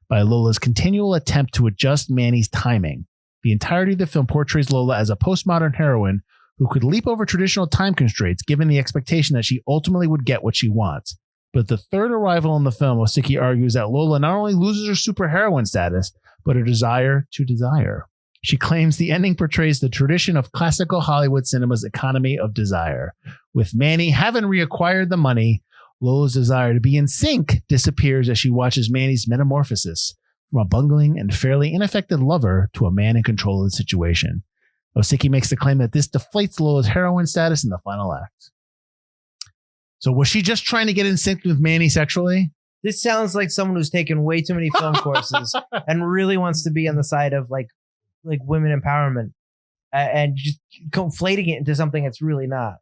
C: by Lola's continual attempt to adjust Manny's timing. The entirety of the film portrays Lola as a postmodern heroine who could leap over traditional time constraints given the expectation that she ultimately would get what she wants. But the third arrival in the film, Osicki argues that Lola not only loses her superheroine status, but her desire to desire. She claims the ending portrays the tradition of classical Hollywood cinema's economy of desire. With Manny having reacquired the money, Lola's desire to be in sync disappears as she watches Manny's metamorphosis from a bungling and fairly ineffective lover to a man in control of the situation. Osicki makes the claim that this deflates Lola's heroine status in the final act. So was she just trying to get in sync with Manny sexually?
B: This sounds like someone who's taken way too many film courses and really wants to be on the side of like women empowerment and just conflating it into something it's really not.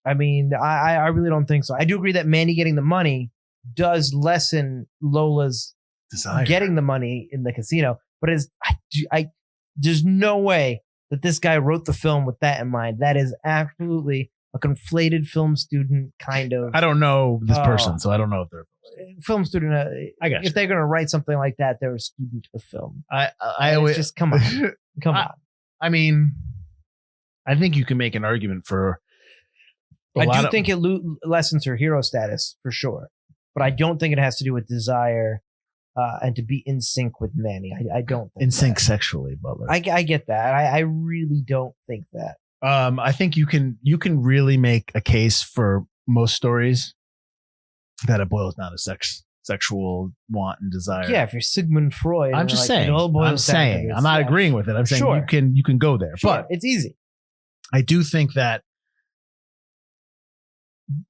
B: I mean, I really don't think so. I do agree that Manny getting the money does lessen Lola's
C: desire
B: getting the money in the casino, but there's no way that this guy wrote the film with that in mind. That is absolutely a conflated film student kind of.
C: I don't know this person, so I don't know if they're
B: film student.
C: I guess
B: if they're going to write something like that, they're a student of film.
C: I always
B: just come on, come on.
C: I mean, I think you can make an argument for.
B: I do think it lessens her hero status for sure, but I don't think it has to do with desire and to be in sync with Manny. I don't think
C: in sync sexually, Butler.
B: I get that. I really don't think that.
C: I think you can really make a case for most stories that it boils down to sexual want and desire.
B: Yeah, if you're Sigmund Freud,
C: I'm just saying. I'm not agreeing with it. I'm saying you can go there, but
B: it's easy.
C: I do think that.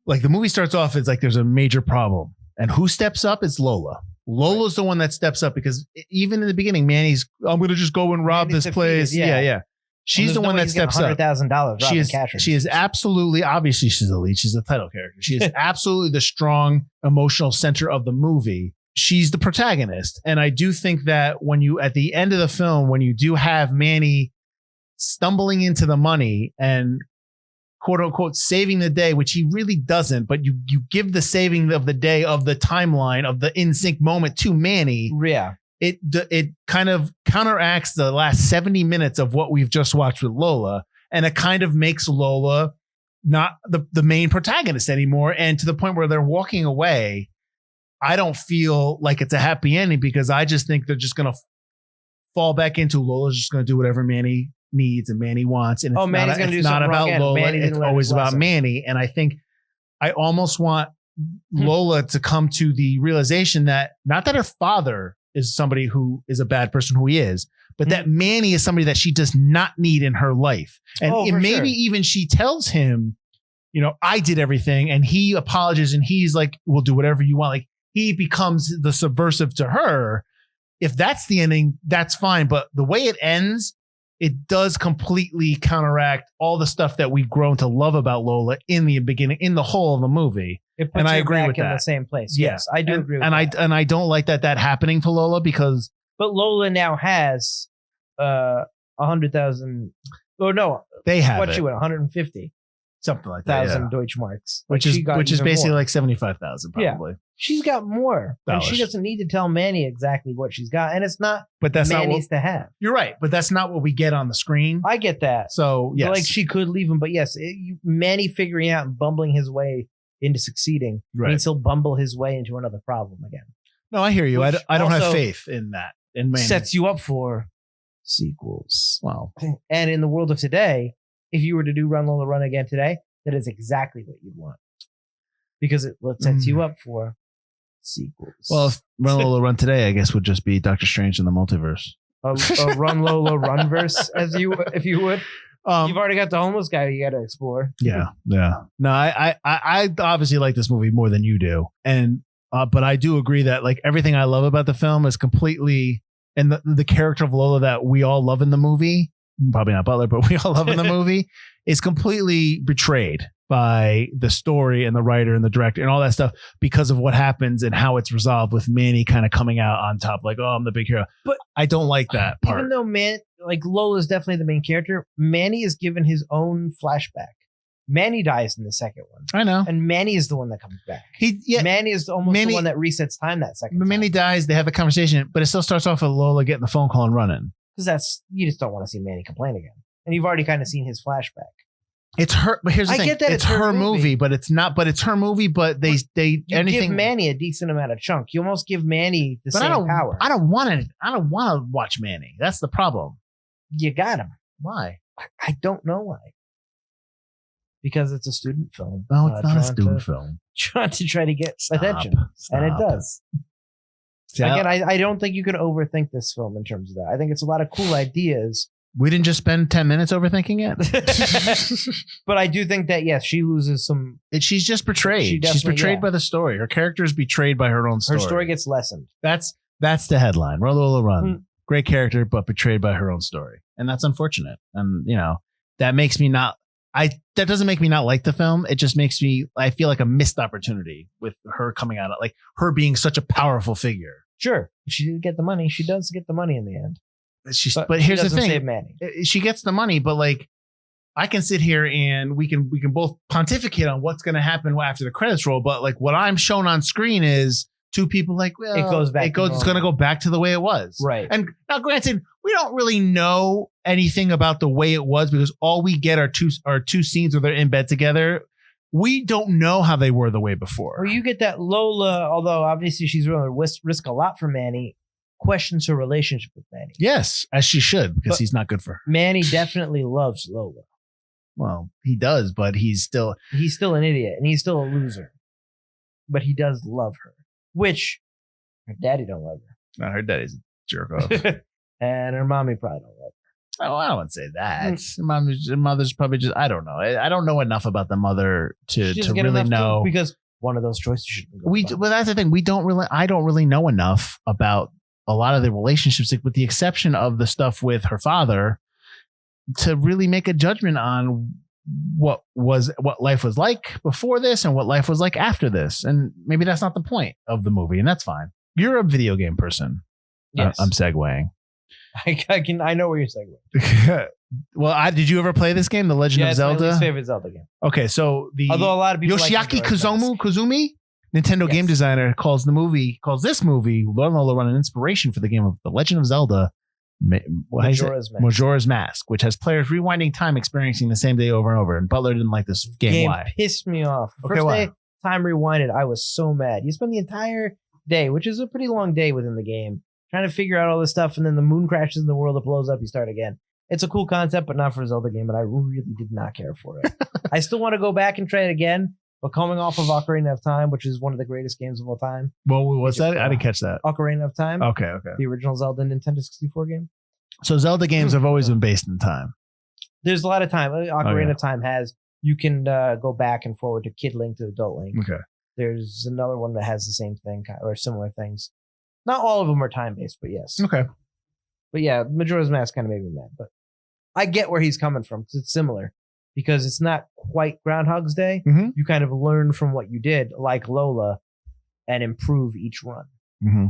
C: Like the movie starts off, it's like there's a major problem. And who steps up? It's Lola. Lola's the one that steps up because even in the beginning, Manny's, I'm going to just go and rob this place. Yeah. She's the one that steps up.
B: $100,000.
C: She is absolutely, obviously she's the lead. She's the title character. She is absolutely the strong emotional center of the movie. She's the protagonist. And I do think that at the end of the film, when you do have Manny stumbling into the money and quote unquote saving the day, which he really doesn't, but you give the saving of the day of the timeline of the in sync moment to Manny.
B: Yeah.
C: It kind of counteracts the last 70 minutes of what we've just watched with Lola. And it kind of makes Lola not the main protagonist anymore. And to the point where they're walking away, I don't feel like it's a happy ending because I just think they're just going to fall back into Lola's just going to do whatever Manny needs and Manny wants, and it's not about Lola. It's always about Manny. And I think I almost want Lola to come to the realization that not that her father is somebody who is a bad person, who he is, but that Manny is somebody that she does not need in her life. And maybe even she tells him, you know, I did everything, and he apologizes and he's like, we'll do whatever you want. Like, he becomes the subversive to her. If that's the ending, that's fine. But the way it ends, it does completely counteract all the stuff that we've grown to love about Lola in the beginning, in the whole of the movie.
B: It puts her back in the same place.
C: Yeah.
B: Yes, I do agree with that.
C: And I don't like that happening to Lola, because...
B: But Lola now has 100,000... Oh, no.
C: They have
B: what she went, 150.
C: Something like that.
B: 1,000 Deutschmarks.
C: Which is basically more. Like 75,000 probably.
B: Yeah. She's got more. And she doesn't need to tell Manny exactly what she's got. And it's not Manny's to have.
C: You're right. But that's not what we get on the screen.
B: I get that.
C: So, yes.
B: Like, she could leave him. But yes, Manny figuring out and bumbling his way into succeeding means he'll bumble his way into another problem again. No,
C: I hear you. I don't have faith in that. In Manny.
B: Sets you up for sequels.
C: Wow.
B: And in the world of today, if you were to do Run Lola Run again today, that is exactly what you'd want. Because it sets you up for sequels.
C: Well, if Run Lola Run today, I guess, would just be Doctor Strange in the Multiverse.
B: A Run Lola Run verse, if you would. You've already got the homeless guy you got to explore.
C: Yeah. No, I obviously like this movie more than you do, and but I do agree that like everything I love about the film is completely, and the character of Lola that we all love in the movie, probably not Butler, but we all love in the movie, is completely betrayed by the story and the writer and the director and all that stuff because of what happens and how it's resolved, with Manny kind of coming out on top, like, oh, I'm the big hero. But I don't like that part.
B: Even though Lola's definitely the main character, Manny is given his own flashback. Manny dies in the second one.
C: I know.
B: And Manny is the one that comes back. Manny is the one that resets time that second time.
C: Manny dies, they have a conversation, but it still starts off with Lola getting the phone call and running.
B: Because you just don't want to see Manny complain again. And you've already kind of seen his flashback.
C: It's her, but here's the thing.
B: I get that
C: it's her movie, but it's not. But it's her movie. But they
B: give Manny a decent amount of chunk. You almost give Manny the same power.
C: I don't want to watch Manny. That's the problem.
B: You got him.
C: Why?
B: I don't know why. Because it's a student film.
C: No, it's not a student film.
B: Trying to get attention, and it does.
C: See,
B: again, I don't think you can overthink this film in terms of that. I think it's a lot of cool ideas.
C: We didn't just spend 10 minutes overthinking it.
B: But I do think that, yes, she loses some.
C: She's just betrayed. She's betrayed by the story. Her character is betrayed by her own story.
B: Her story gets lessened.
C: That's the headline. Run Lola Run. Great character, but betrayed by her own story. And that's unfortunate. And, that makes me not. That doesn't make me not like the film. It just makes me. I feel like a missed opportunity with her coming out, like her being such a powerful figure.
B: Sure, she did get the money. She does get the money in the end.
C: But here's the thing:
B: save Manny.
C: She gets the money, but like, I can sit here and we can both pontificate on what's going to happen after the credits roll. But like, what I'm shown on screen is two people. Like, well,
B: it goes back.
C: It's going to go back to the way it was.
B: Right.
C: And now, granted, we don't really know anything about the way it was because all we get are two scenes where they're in bed together. We don't know how they were the way before.
B: Or you get that Lola, although obviously she's willing to risk a lot for Manny, questions her relationship with Manny.
C: Yes, as she should, because he's not good for her.
B: Manny definitely loves Lola.
C: Well, he does, but he's still
B: an idiot and he's still a loser. But he does love her, which her daddy don't love her.
C: No, her daddy's a jerk off.
B: And her mommy probably don't love her.
C: Oh, I don't want to say that. Mother's probably just, I don't know. I don't know enough about the mother to really know.
B: Because one of those choices should be.
C: Well, that's the thing. I don't really know enough about a lot of the relationships, with the exception of the stuff with her father, to really make a judgment on what life was like before this and what life was like after this. And maybe that's not the point of the movie, and that's fine. You're a video game person.
B: Yes.
C: I'm segueing.
B: I know where you're segueing.
C: Well, did you ever play this game, The Legend of Zelda?
B: It's my least favorite Zelda game.
C: Okay, so
B: although a lot of people
C: Yoshiaki Kozumi, Nintendo game designer, calls this movie Run Lola Run an inspiration for the game of The Legend of Zelda Majora's Mask, which has players rewinding time, experiencing the same day over and over. And Butler didn't like this game. Why?
B: Pissed me off. First day time rewinded, I was so mad. You spend the entire day, which is a pretty long day within the game, trying to figure out all this stuff, and then the moon crashes in the world, it blows up, you start again. It's a cool concept, but not for a Zelda game, and I really did not care for it. I still want to go back and try it again, But coming off of Ocarina of Time, which is one of the greatest games of all time.
C: Well, what's that? I didn't catch that.
B: Ocarina of Time.
C: Okay.
B: The original Zelda Nintendo 64 game.
C: So Zelda games have always been based in time.
B: There's a lot of time. Ocarina of Time you can go back and forward to Kid Link to Adult Link.
C: Okay.
B: There's another one that has the same thing or similar things. Not all of them are time based, but yes.
C: Okay.
B: But yeah, Majora's Mask kind of made me mad. But I get where he's coming from because it's similar. Because it's not quite Groundhog's Day.
C: Mm-hmm.
B: You kind of learn from what you did, like Lola, and improve each run.
C: Mm-hmm.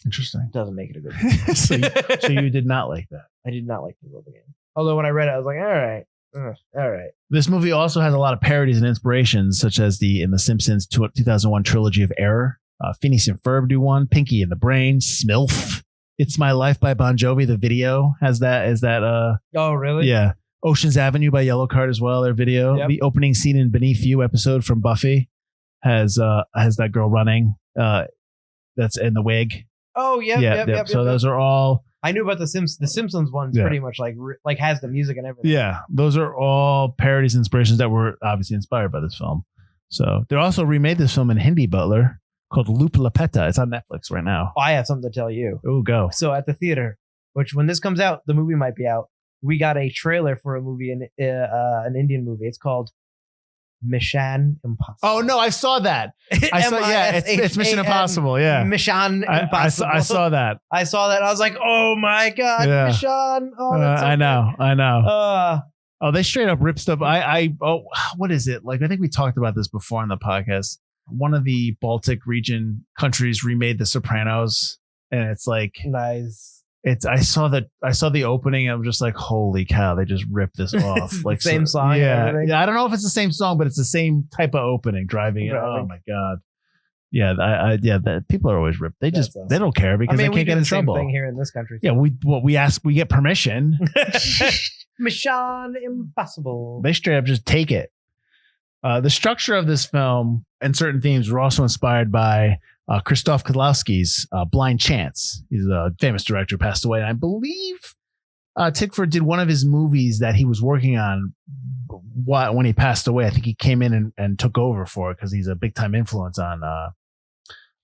C: Interesting.
B: Doesn't make it a good game.
C: so you did not like that?
B: I did not like the Lola game. Although when I read it, I was like, all right.
C: This movie also has a lot of parodies and inspirations, such as in the Simpsons 2001 trilogy of Error. Phineas and Ferb do one. Pinky and the Brain. Smilf. It's My Life by Bon Jovi. The video has that. Is that?
B: Oh, really?
C: Yeah. Ocean's Avenue by Yellowcard as well. Their video. Yep. The opening scene in Beneath You episode from Buffy has that girl running. That's in the wig.
B: Oh, yep.
C: So those are all.
B: I knew about the Simpsons. The Simpsons one's pretty much like has the music and everything.
C: Yeah, those are all parodies and inspirations that were obviously inspired by this film. So they also remade this film in Hindi, Butler, called Loop Lapetta. It's on Netflix right now.
B: Oh, I have something to tell you.
C: Oh, go.
B: So at the theater, which when this comes out, the movie might be out. We got a trailer for a movie, an Indian movie. It's called Mission Impossible.
C: Oh no, I saw that. It's Mission Impossible. Yeah,
B: Mission Impossible.
C: I saw that.
B: I was like, oh my god, Mission. Oh, that's so
C: I know.
B: Oh,
C: they straight up ripped stuff. What is it? Like, I think we talked about this before on the podcast. One of the Baltic region countries remade The Sopranos, and it's like
B: nice.
C: I saw the opening. And I'm just like, holy cow! They just ripped this off. Like
B: same song.
C: Yeah. I don't know if it's the same song, but it's the same type of opening. Driving it. Oh my god. Yeah. That people are always ripped. They awesome. They don't care because they can't get in trouble.
B: Same thing here in this country.
C: Yeah. We get permission.
B: Mission Impossible.
C: They straight up just take it. The structure of this film and certain themes were also inspired by Krzysztof Kieslowski's Blind Chance. He's a famous director, passed away. And I believe Tickford did one of his movies that he was working on when he passed away. I think he came in and took over for it because he's a big time influence on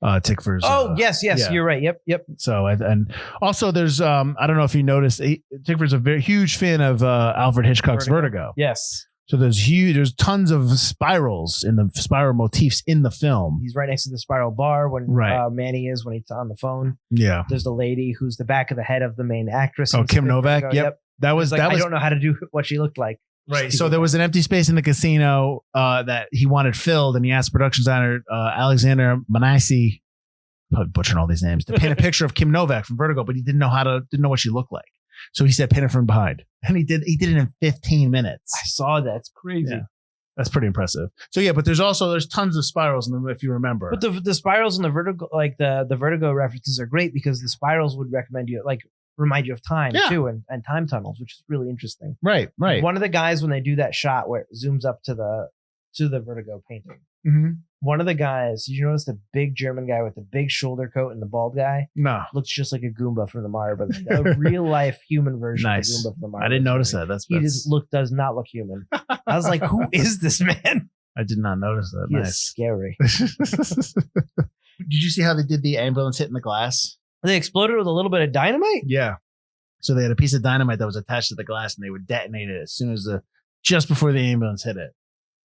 C: Tickford's.
B: Oh, yes, yeah. You're right. Yep.
C: So, and also there's, I don't know if you noticed, Tickford's a very huge fan of Alfred Hitchcock's Vertigo.
B: Yes.
C: So there's tons of spirals in the spiral motifs in the film.
B: He's right next to the spiral bar when Manny is when he's on the phone.
C: Yeah.
B: There's the lady who's the back of the head of the main actress.
C: Oh, Kim Novak. Yep. That was
B: I don't know how to do what she looked like.
C: Right. So there was an empty space in the casino that he wanted filled, and he asked production designer Alexander Manassi, probably butchering all these names, to paint a picture of Kim Novak from Vertigo, but he didn't know what she looked like. So he said, paint it from behind. And he did it in 15 minutes.
B: I saw that. It's crazy. Yeah.
C: That's pretty impressive. So yeah, but there's tons of spirals in them, if you remember.
B: But the spirals in the Vertigo, like the Vertigo references are great because the spirals would remind you of time too, and time tunnels, which is really interesting.
C: Right.
B: One of the guys, when they do that shot where it zooms up to the Vertigo painting, one of the guys, did you notice the big German guy with the big shoulder coat and the bald guy?
C: No.
B: Looks just like a Goomba from the Mario Brothers. A real life human version of the Goomba from the Mario
C: I didn't notice that.
B: He does not look human. I was like, who is this man?
C: I did not notice that.
B: He is scary.
C: Did you see how they did the ambulance hitting the glass?
B: They exploded with a little bit of dynamite?
C: Yeah. So they had a piece of dynamite that was attached to the glass, and they would detonate it as soon as just before the ambulance hit it.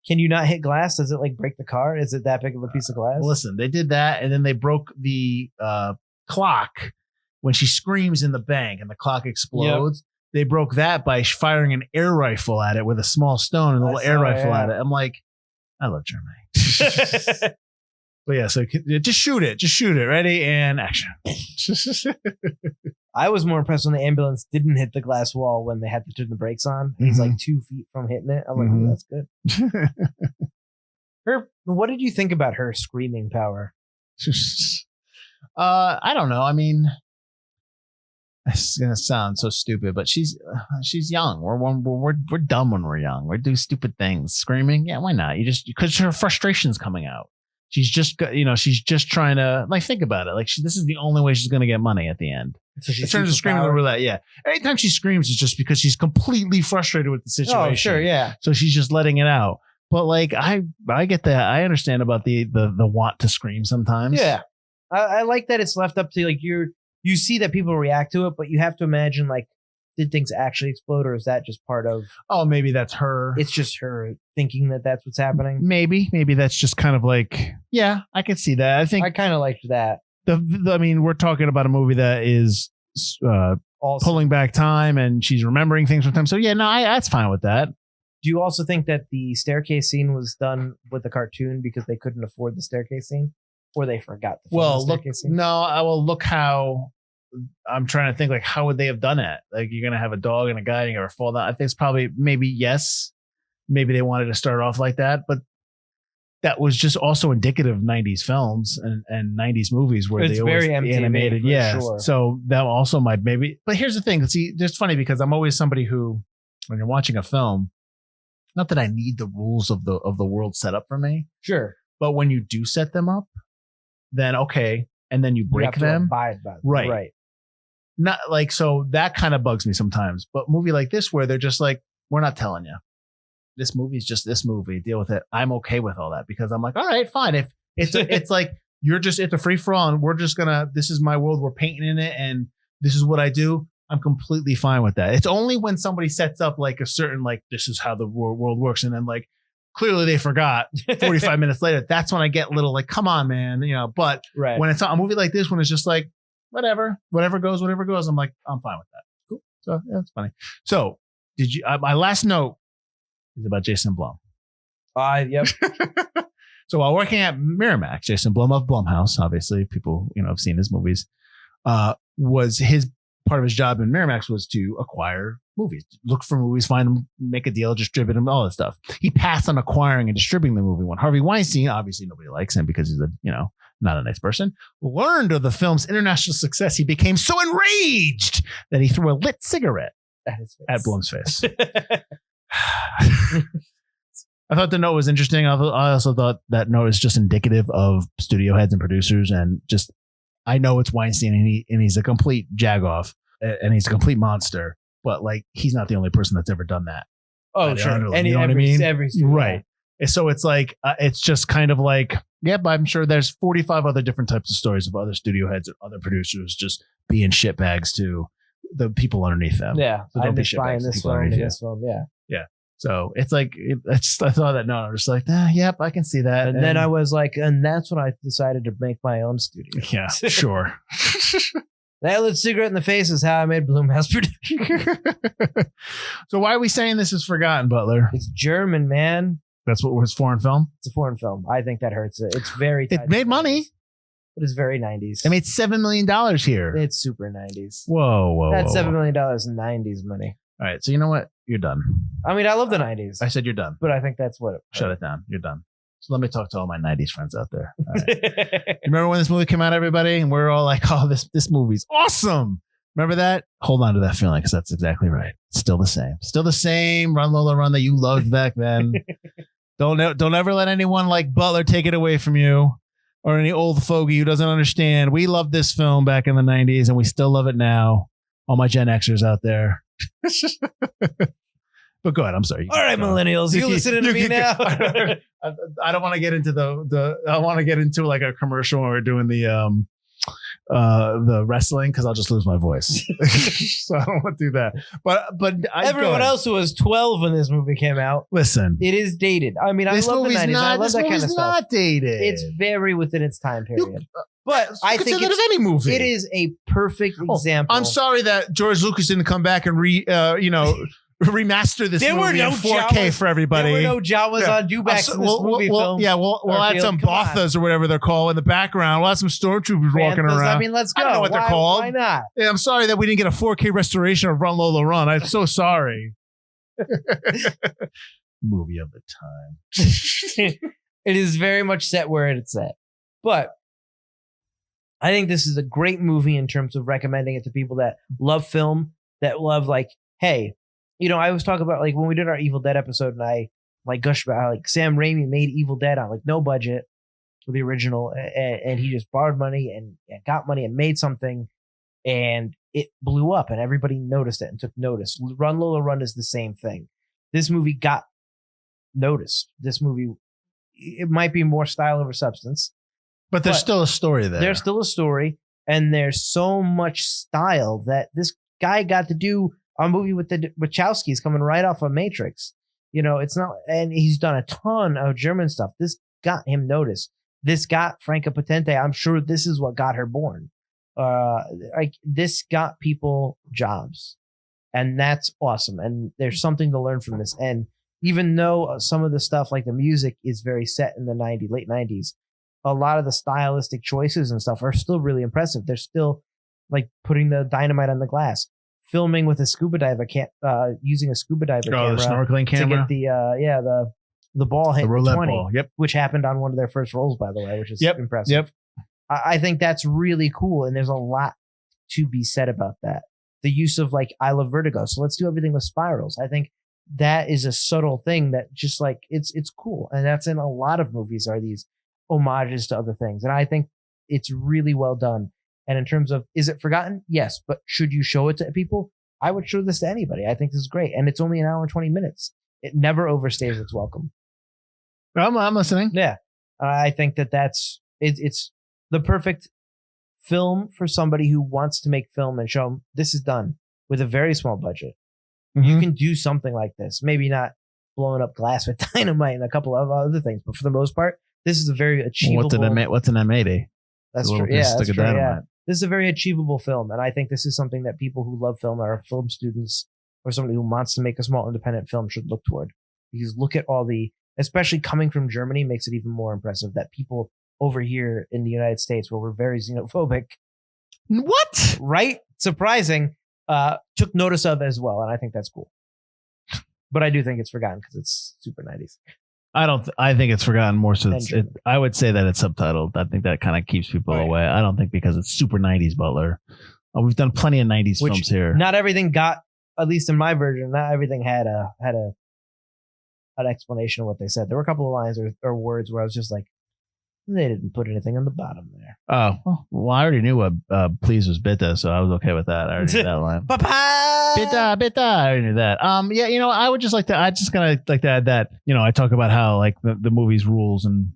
B: Can you not hit glass? Does it like break the car? Is it that big of a piece of glass?
C: Listen, they did that, and then they broke the clock when she screams in the bank and the clock explodes. Yep. They broke that by firing an air rifle at it with a small stone and a little air rifle at it. I'm like, I love Germany. But yeah, so just shoot it. Just shoot it. Ready and action.
B: I was more impressed when the ambulance didn't hit the glass wall when they had to turn the brakes on. He's like 2 feet from hitting it. I'm like, oh, that's good. What did you think about her screaming power?
C: I don't know. I mean, this is gonna sound so stupid, but she's young. We're dumb when we're young. We do stupid things. Screaming, yeah, why not? Because her frustration's coming out. She's just trying to think about it. Like this is the only way she's gonna get money at the end. So she turns to screaming over that. Yeah, anytime she screams, it's just because she's completely frustrated with the situation.
B: Oh, sure, yeah.
C: So she's just letting it out. but like I get that. I understand about the want to scream sometimes.
B: Yeah, I like that it's left up to like you see that people react to it, but you have to imagine like, did things actually explode, or is that just part of?
C: Oh, maybe that's her.
B: It's just her thinking that that's what's happening.
C: Maybe that's just kind of like, yeah, I could see that. I think
B: I kind of liked that.
C: I mean, we're talking about a movie that is pulling back time, and she's remembering things from time. So yeah, no, that's fine with that.
B: Do you also think that the staircase scene was done with the cartoon because they couldn't afford the staircase scene, or they forgot to film the staircase scene?
C: No, I will look how. I'm trying to think like how would they have done it? Like you're gonna have a dog and a guy and you're gonna fall down. I think it's probably maybe yes. Maybe they wanted to start off like that, but that was just also indicative of 90s films and 90s movies where
B: it's
C: they always
B: very MTV,
C: animated. Yeah.
B: Sure.
C: So that also might maybe, but here's the thing. See, it's funny because I'm always somebody who, when you're watching a film, not that I need the rules of the world set up for me.
B: Sure.
C: But when you do set them up, then okay. And then you break
B: have to
C: them.
B: abide by them.
C: Right. Not like, so that kind of bugs me sometimes, but movie like this, where they're just like, we're not telling you. This movie's just this movie. Deal with it. I'm okay with all that because I'm like, all right, fine. If it's like it's a free for all, and we're just gonna. This is my world. We're painting in it, and this is what I do. I'm completely fine with that. It's only when somebody sets up like a certain like this is how the world works, and then like clearly they forgot 45 minutes later. That's when I get a little like, come on, man, But when it's a movie like this, when it's just like whatever goes, I'm like, I'm fine with that. Cool. So yeah, it's funny. So did you? My last note is about Jason Blum.
B: Yep.
C: So while working at Miramax, Jason Blum of Blumhouse, obviously people have seen his movies, was his part of his job in Miramax was to acquire movies, look for movies, find them, make a deal, distribute them, all that stuff. He passed on acquiring and distributing the movie when Harvey Weinstein, obviously nobody likes him because he's not a nice person, learned of the film's international success. He became so enraged that he threw a lit cigarette at Blum's face. I thought the note was interesting. I also thought that note is just indicative of studio heads and producers, and just I know it's Weinstein, and he's a complete jagoff, and he's a complete monster. But like, he's not the only person that's ever done that.
B: Oh, sure.
C: You know what I mean?
B: Every studio.
C: Right. So it's like it's just kind of like, yep. I'm sure there's 45 other different types of stories of other studio heads and other producers just being shitbags to the people underneath them.
B: Yeah,
C: so don't be shitbags to people underneath you.
B: This film. Yeah.
C: Yeah. So it's like, I thought that note. I'm just like, yep, I can see that.
B: And then I was like, and that's when I decided to make my own studio.
C: Yeah, sure.
B: That lit cigarette in the face is how I made Blumhouse Productions.
C: So why are we saying this is forgotten, Butler?
B: It's German, man.
C: That's what was foreign film?
B: It's a foreign film. I think that hurts it. It's very.
C: It made money.
B: But it's very 90s.
C: It made $7 million here.
B: It's super 90s.
C: Whoa.
B: That's $7 million in 90s money.
C: All right. So you know what? You're done.
B: I mean, I love the 90s.
C: I said you're done.
B: But I think that's what.
C: Shut it down. You're done. So let me talk to all my 90s friends out there. All right. Remember when this movie came out, everybody? And we're all like, oh, this movie's awesome. Remember that? Hold on to that feeling because that's exactly right. It's still the same. Still the same Run Lola Run that you loved back then. Don't ever let anyone like Butler take it away from you, or any old fogey who doesn't understand. We loved this film back in the 90s and we still love it now. All my Gen Xers out there. But go ahead. I'm sorry.
B: All right, millennials, you listening to me now?
C: I don't want to get into I want to get into like a commercial where we're doing the wrestling because I'll just lose my voice. So I don't want to do that. But
B: everyone else who was 12 when this movie came out.
C: Listen,
B: it is dated. I mean, I love the 90s. I love that kind of stuff. It's not
C: dated.
B: It's very within its time period. But I think
C: it's any movie.
B: It is a perfect example.
C: I'm sorry that George Lucas didn't come back and remaster this movie in 4K for everybody.
B: There were no Jawas on dewbacks in this movie film.
C: Yeah, we'll add some Bothas or whatever they're called in the background. We'll have some stormtroopers walking around.
B: I mean, let's go.
C: I don't know what they're called.
B: Why not?
C: Yeah, I'm sorry that we didn't get a 4K restoration of Run Lola Run. I'm so sorry. Movie of the time.
B: It is very much set where it's at. But I think this is a great movie in terms of recommending it to people that love film, that love like, hey, I always talk about like when we did our Evil Dead episode and I like gushed about how like Sam Raimi made Evil Dead on like no budget for the original and he just borrowed money and got money and made something and it blew up and everybody noticed it and took notice. Run Lola Run is the same thing. This movie got notice. This movie, it might be more style over substance,
C: but there's still a story there.
B: There's still a story, and there's so much style that this guy got to do a movie with the Wachowskis coming right off of Matrix. It's not, and he's done a ton of German stuff. This got him noticed. This got Franca Potente. I'm sure this is what got her born. This got people jobs, and that's awesome. And there's something to learn from this. And even though some of the stuff, like the music, is very set in the late 90s, a lot of the stylistic choices and stuff are still really impressive. They're still like putting the dynamite on the glass, filming with a scuba diver, using a scuba diver camera,
C: the snorkeling camera,
B: to get the ball hit, the
C: roulette
B: 20,
C: ball, yep,
B: which happened on one of their first rolls, by the way, which is impressive.
C: Yep.
B: I think that's really cool, and there's a lot to be said about that. The use of like I Love Vertigo, so let's do everything with spirals. I think that is a subtle thing that just like it's cool, and that's in a lot of movies, are these homages to other things, and I think it's really well done. And in terms of, is it forgotten? Yes, but should you show it to people? I would show this to anybody. I think this is great, and it's only an hour and 20 minutes. It never overstays its welcome.
C: I'm listening.
B: Yeah, I think that's it's the perfect film for somebody who wants to make film and show them this is done with a very small budget. Mm-hmm. You can do something like this. Maybe not blowing up glass with dynamite and a couple of other things, but for the most part, this is a very achievable.
C: What's an M80?
B: That's true. Yeah, that's true. Yeah. This is a very achievable film, and I think this is something that people who love film, or film students, or somebody who wants to make a small independent film should look toward. Because look at all the, especially coming from Germany, makes it even more impressive that people over here in the United States, where we're very xenophobic,
C: what?
B: Right? Surprising. Took notice of as well, and I think that's cool. But I do think it's forgotten because it's super 90s.
C: I think it's forgotten more. So I would say that it's subtitled. I think that kind of keeps people away. I don't think because it's super 90s Butler. We've done plenty of 90s films here.
B: Not everything got, at least in my version, not everything had an explanation of what they said. There were a couple of lines or words where I was just like, they didn't put anything on the bottom there.
C: Oh, well, I already knew what please was bitta, so I was okay with that. I already knew that line. Bitta. I already knew that. Yeah, I would just like to, I just kind of like to add that, I talk about how like the movie's rules and,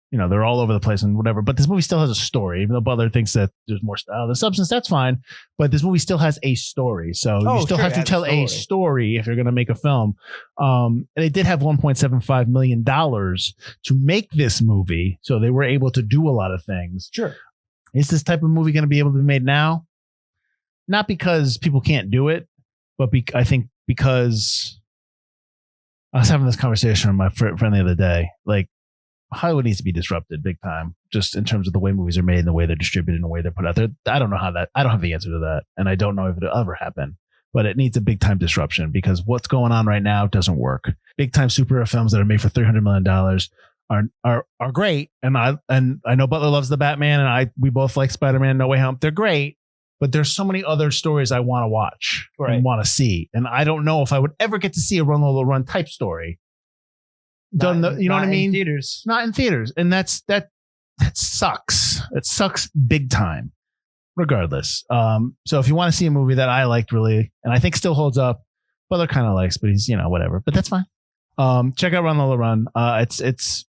C: they're all over the place and whatever, but this movie still has a story. Even though Butler thinks that there's more style than substance, that's fine. But this movie still has a story. So you still have to tell a story if you're going to make a film. And they did have $1.75 million to make this movie. So they were able to do a lot of things.
B: Sure.
C: Is this type of movie going to be able to be made now? Not because people can't do it, but I think because I was having this conversation with my friend the other day. Like, Hollywood needs to be disrupted big time, just in terms of the way movies are made and the way they're distributed and the way they're put out there. I don't have the answer to that. And I don't know if it'll ever happen, but it needs a big time disruption because what's going on right now doesn't work. Big time superhero films that are made for $300 million are great. And I know Butler loves the Batman and we both like Spider-Man No Way Home. They're great, but there's so many other stories I want to watch and want to see. And I don't know if I would ever get to see a Run Lola Run type story. You know what I mean?
B: Theaters.
C: Not in theaters. And that sucks. It sucks big time. Regardless. So if you want to see a movie that I liked really, and I think still holds up, Butler kind of likes, but he's, whatever. But that's fine. Check out Run Lola Run. It's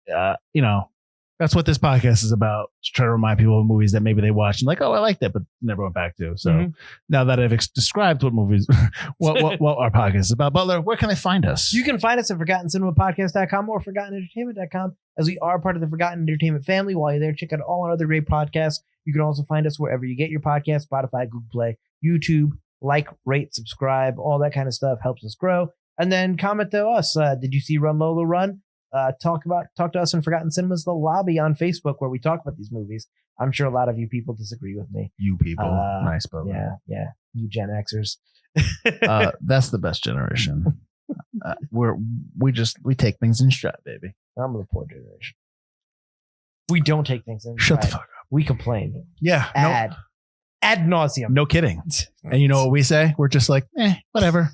C: that's what this podcast is about. To try to remind people of movies that maybe they watched and like, oh, I liked that, but never went back to. So now that I've described what movies, what our podcast is about, Butler, where can they find us?
B: You can find us at ForgottenCinemaPodcast.com or ForgottenEntertainment.com, as we are part of the Forgotten Entertainment family. While you're there, check out all our other great podcasts. You can also find us wherever you get your podcasts: Spotify, Google Play, YouTube. Like, rate, subscribe, all that kind of stuff helps us grow. And then comment to us. Did you see Run Lola Run? Talk to us in Forgotten Cinemas, the lobby on Facebook, where we talk about these movies. I'm sure a lot of you people disagree with me.
C: You people, nice, but
B: yeah, you Gen Xers.
C: That's the best generation. We take things in stride, baby.
B: I'm the poor generation. We don't take things in stride.
C: Shut the fuck up.
B: We complain.
C: Yeah.
B: Ad nauseum.
C: No kidding. And you know what we say? We're just like, whatever.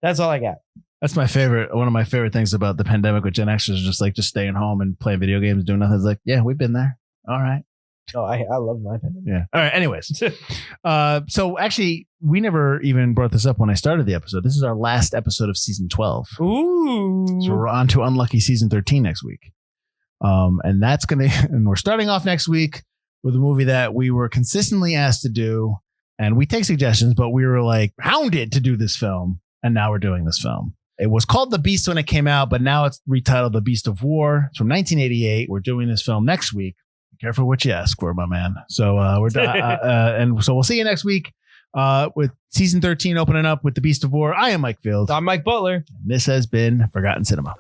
B: That's all I got.
C: That's my favorite. One of my favorite things about the pandemic with Gen Xers is just staying home and playing video games, doing nothing. It's like, yeah, we've been there. All right.
B: Oh, I love my pendant.
C: Yeah. All right. Anyways, so actually, we never even brought this up when I started the episode. This is our last episode of season 12.
B: Ooh.
C: So we're on to Unlucky season 13 next week. And we're starting off next week with a movie that we were consistently asked to do. And we take suggestions, but we were like hounded to do this film. And now we're doing this film. It was called The Beast when it came out, but now it's retitled The Beast of War. It's from 1988. We're doing this film next week. Be careful what you ask for, my man. So we're done. And so we'll see you next week with season 13 opening up with The Beast of War. I am Mike Field.
B: I'm Mike Butler.
C: And this has been Forgotten Cinema.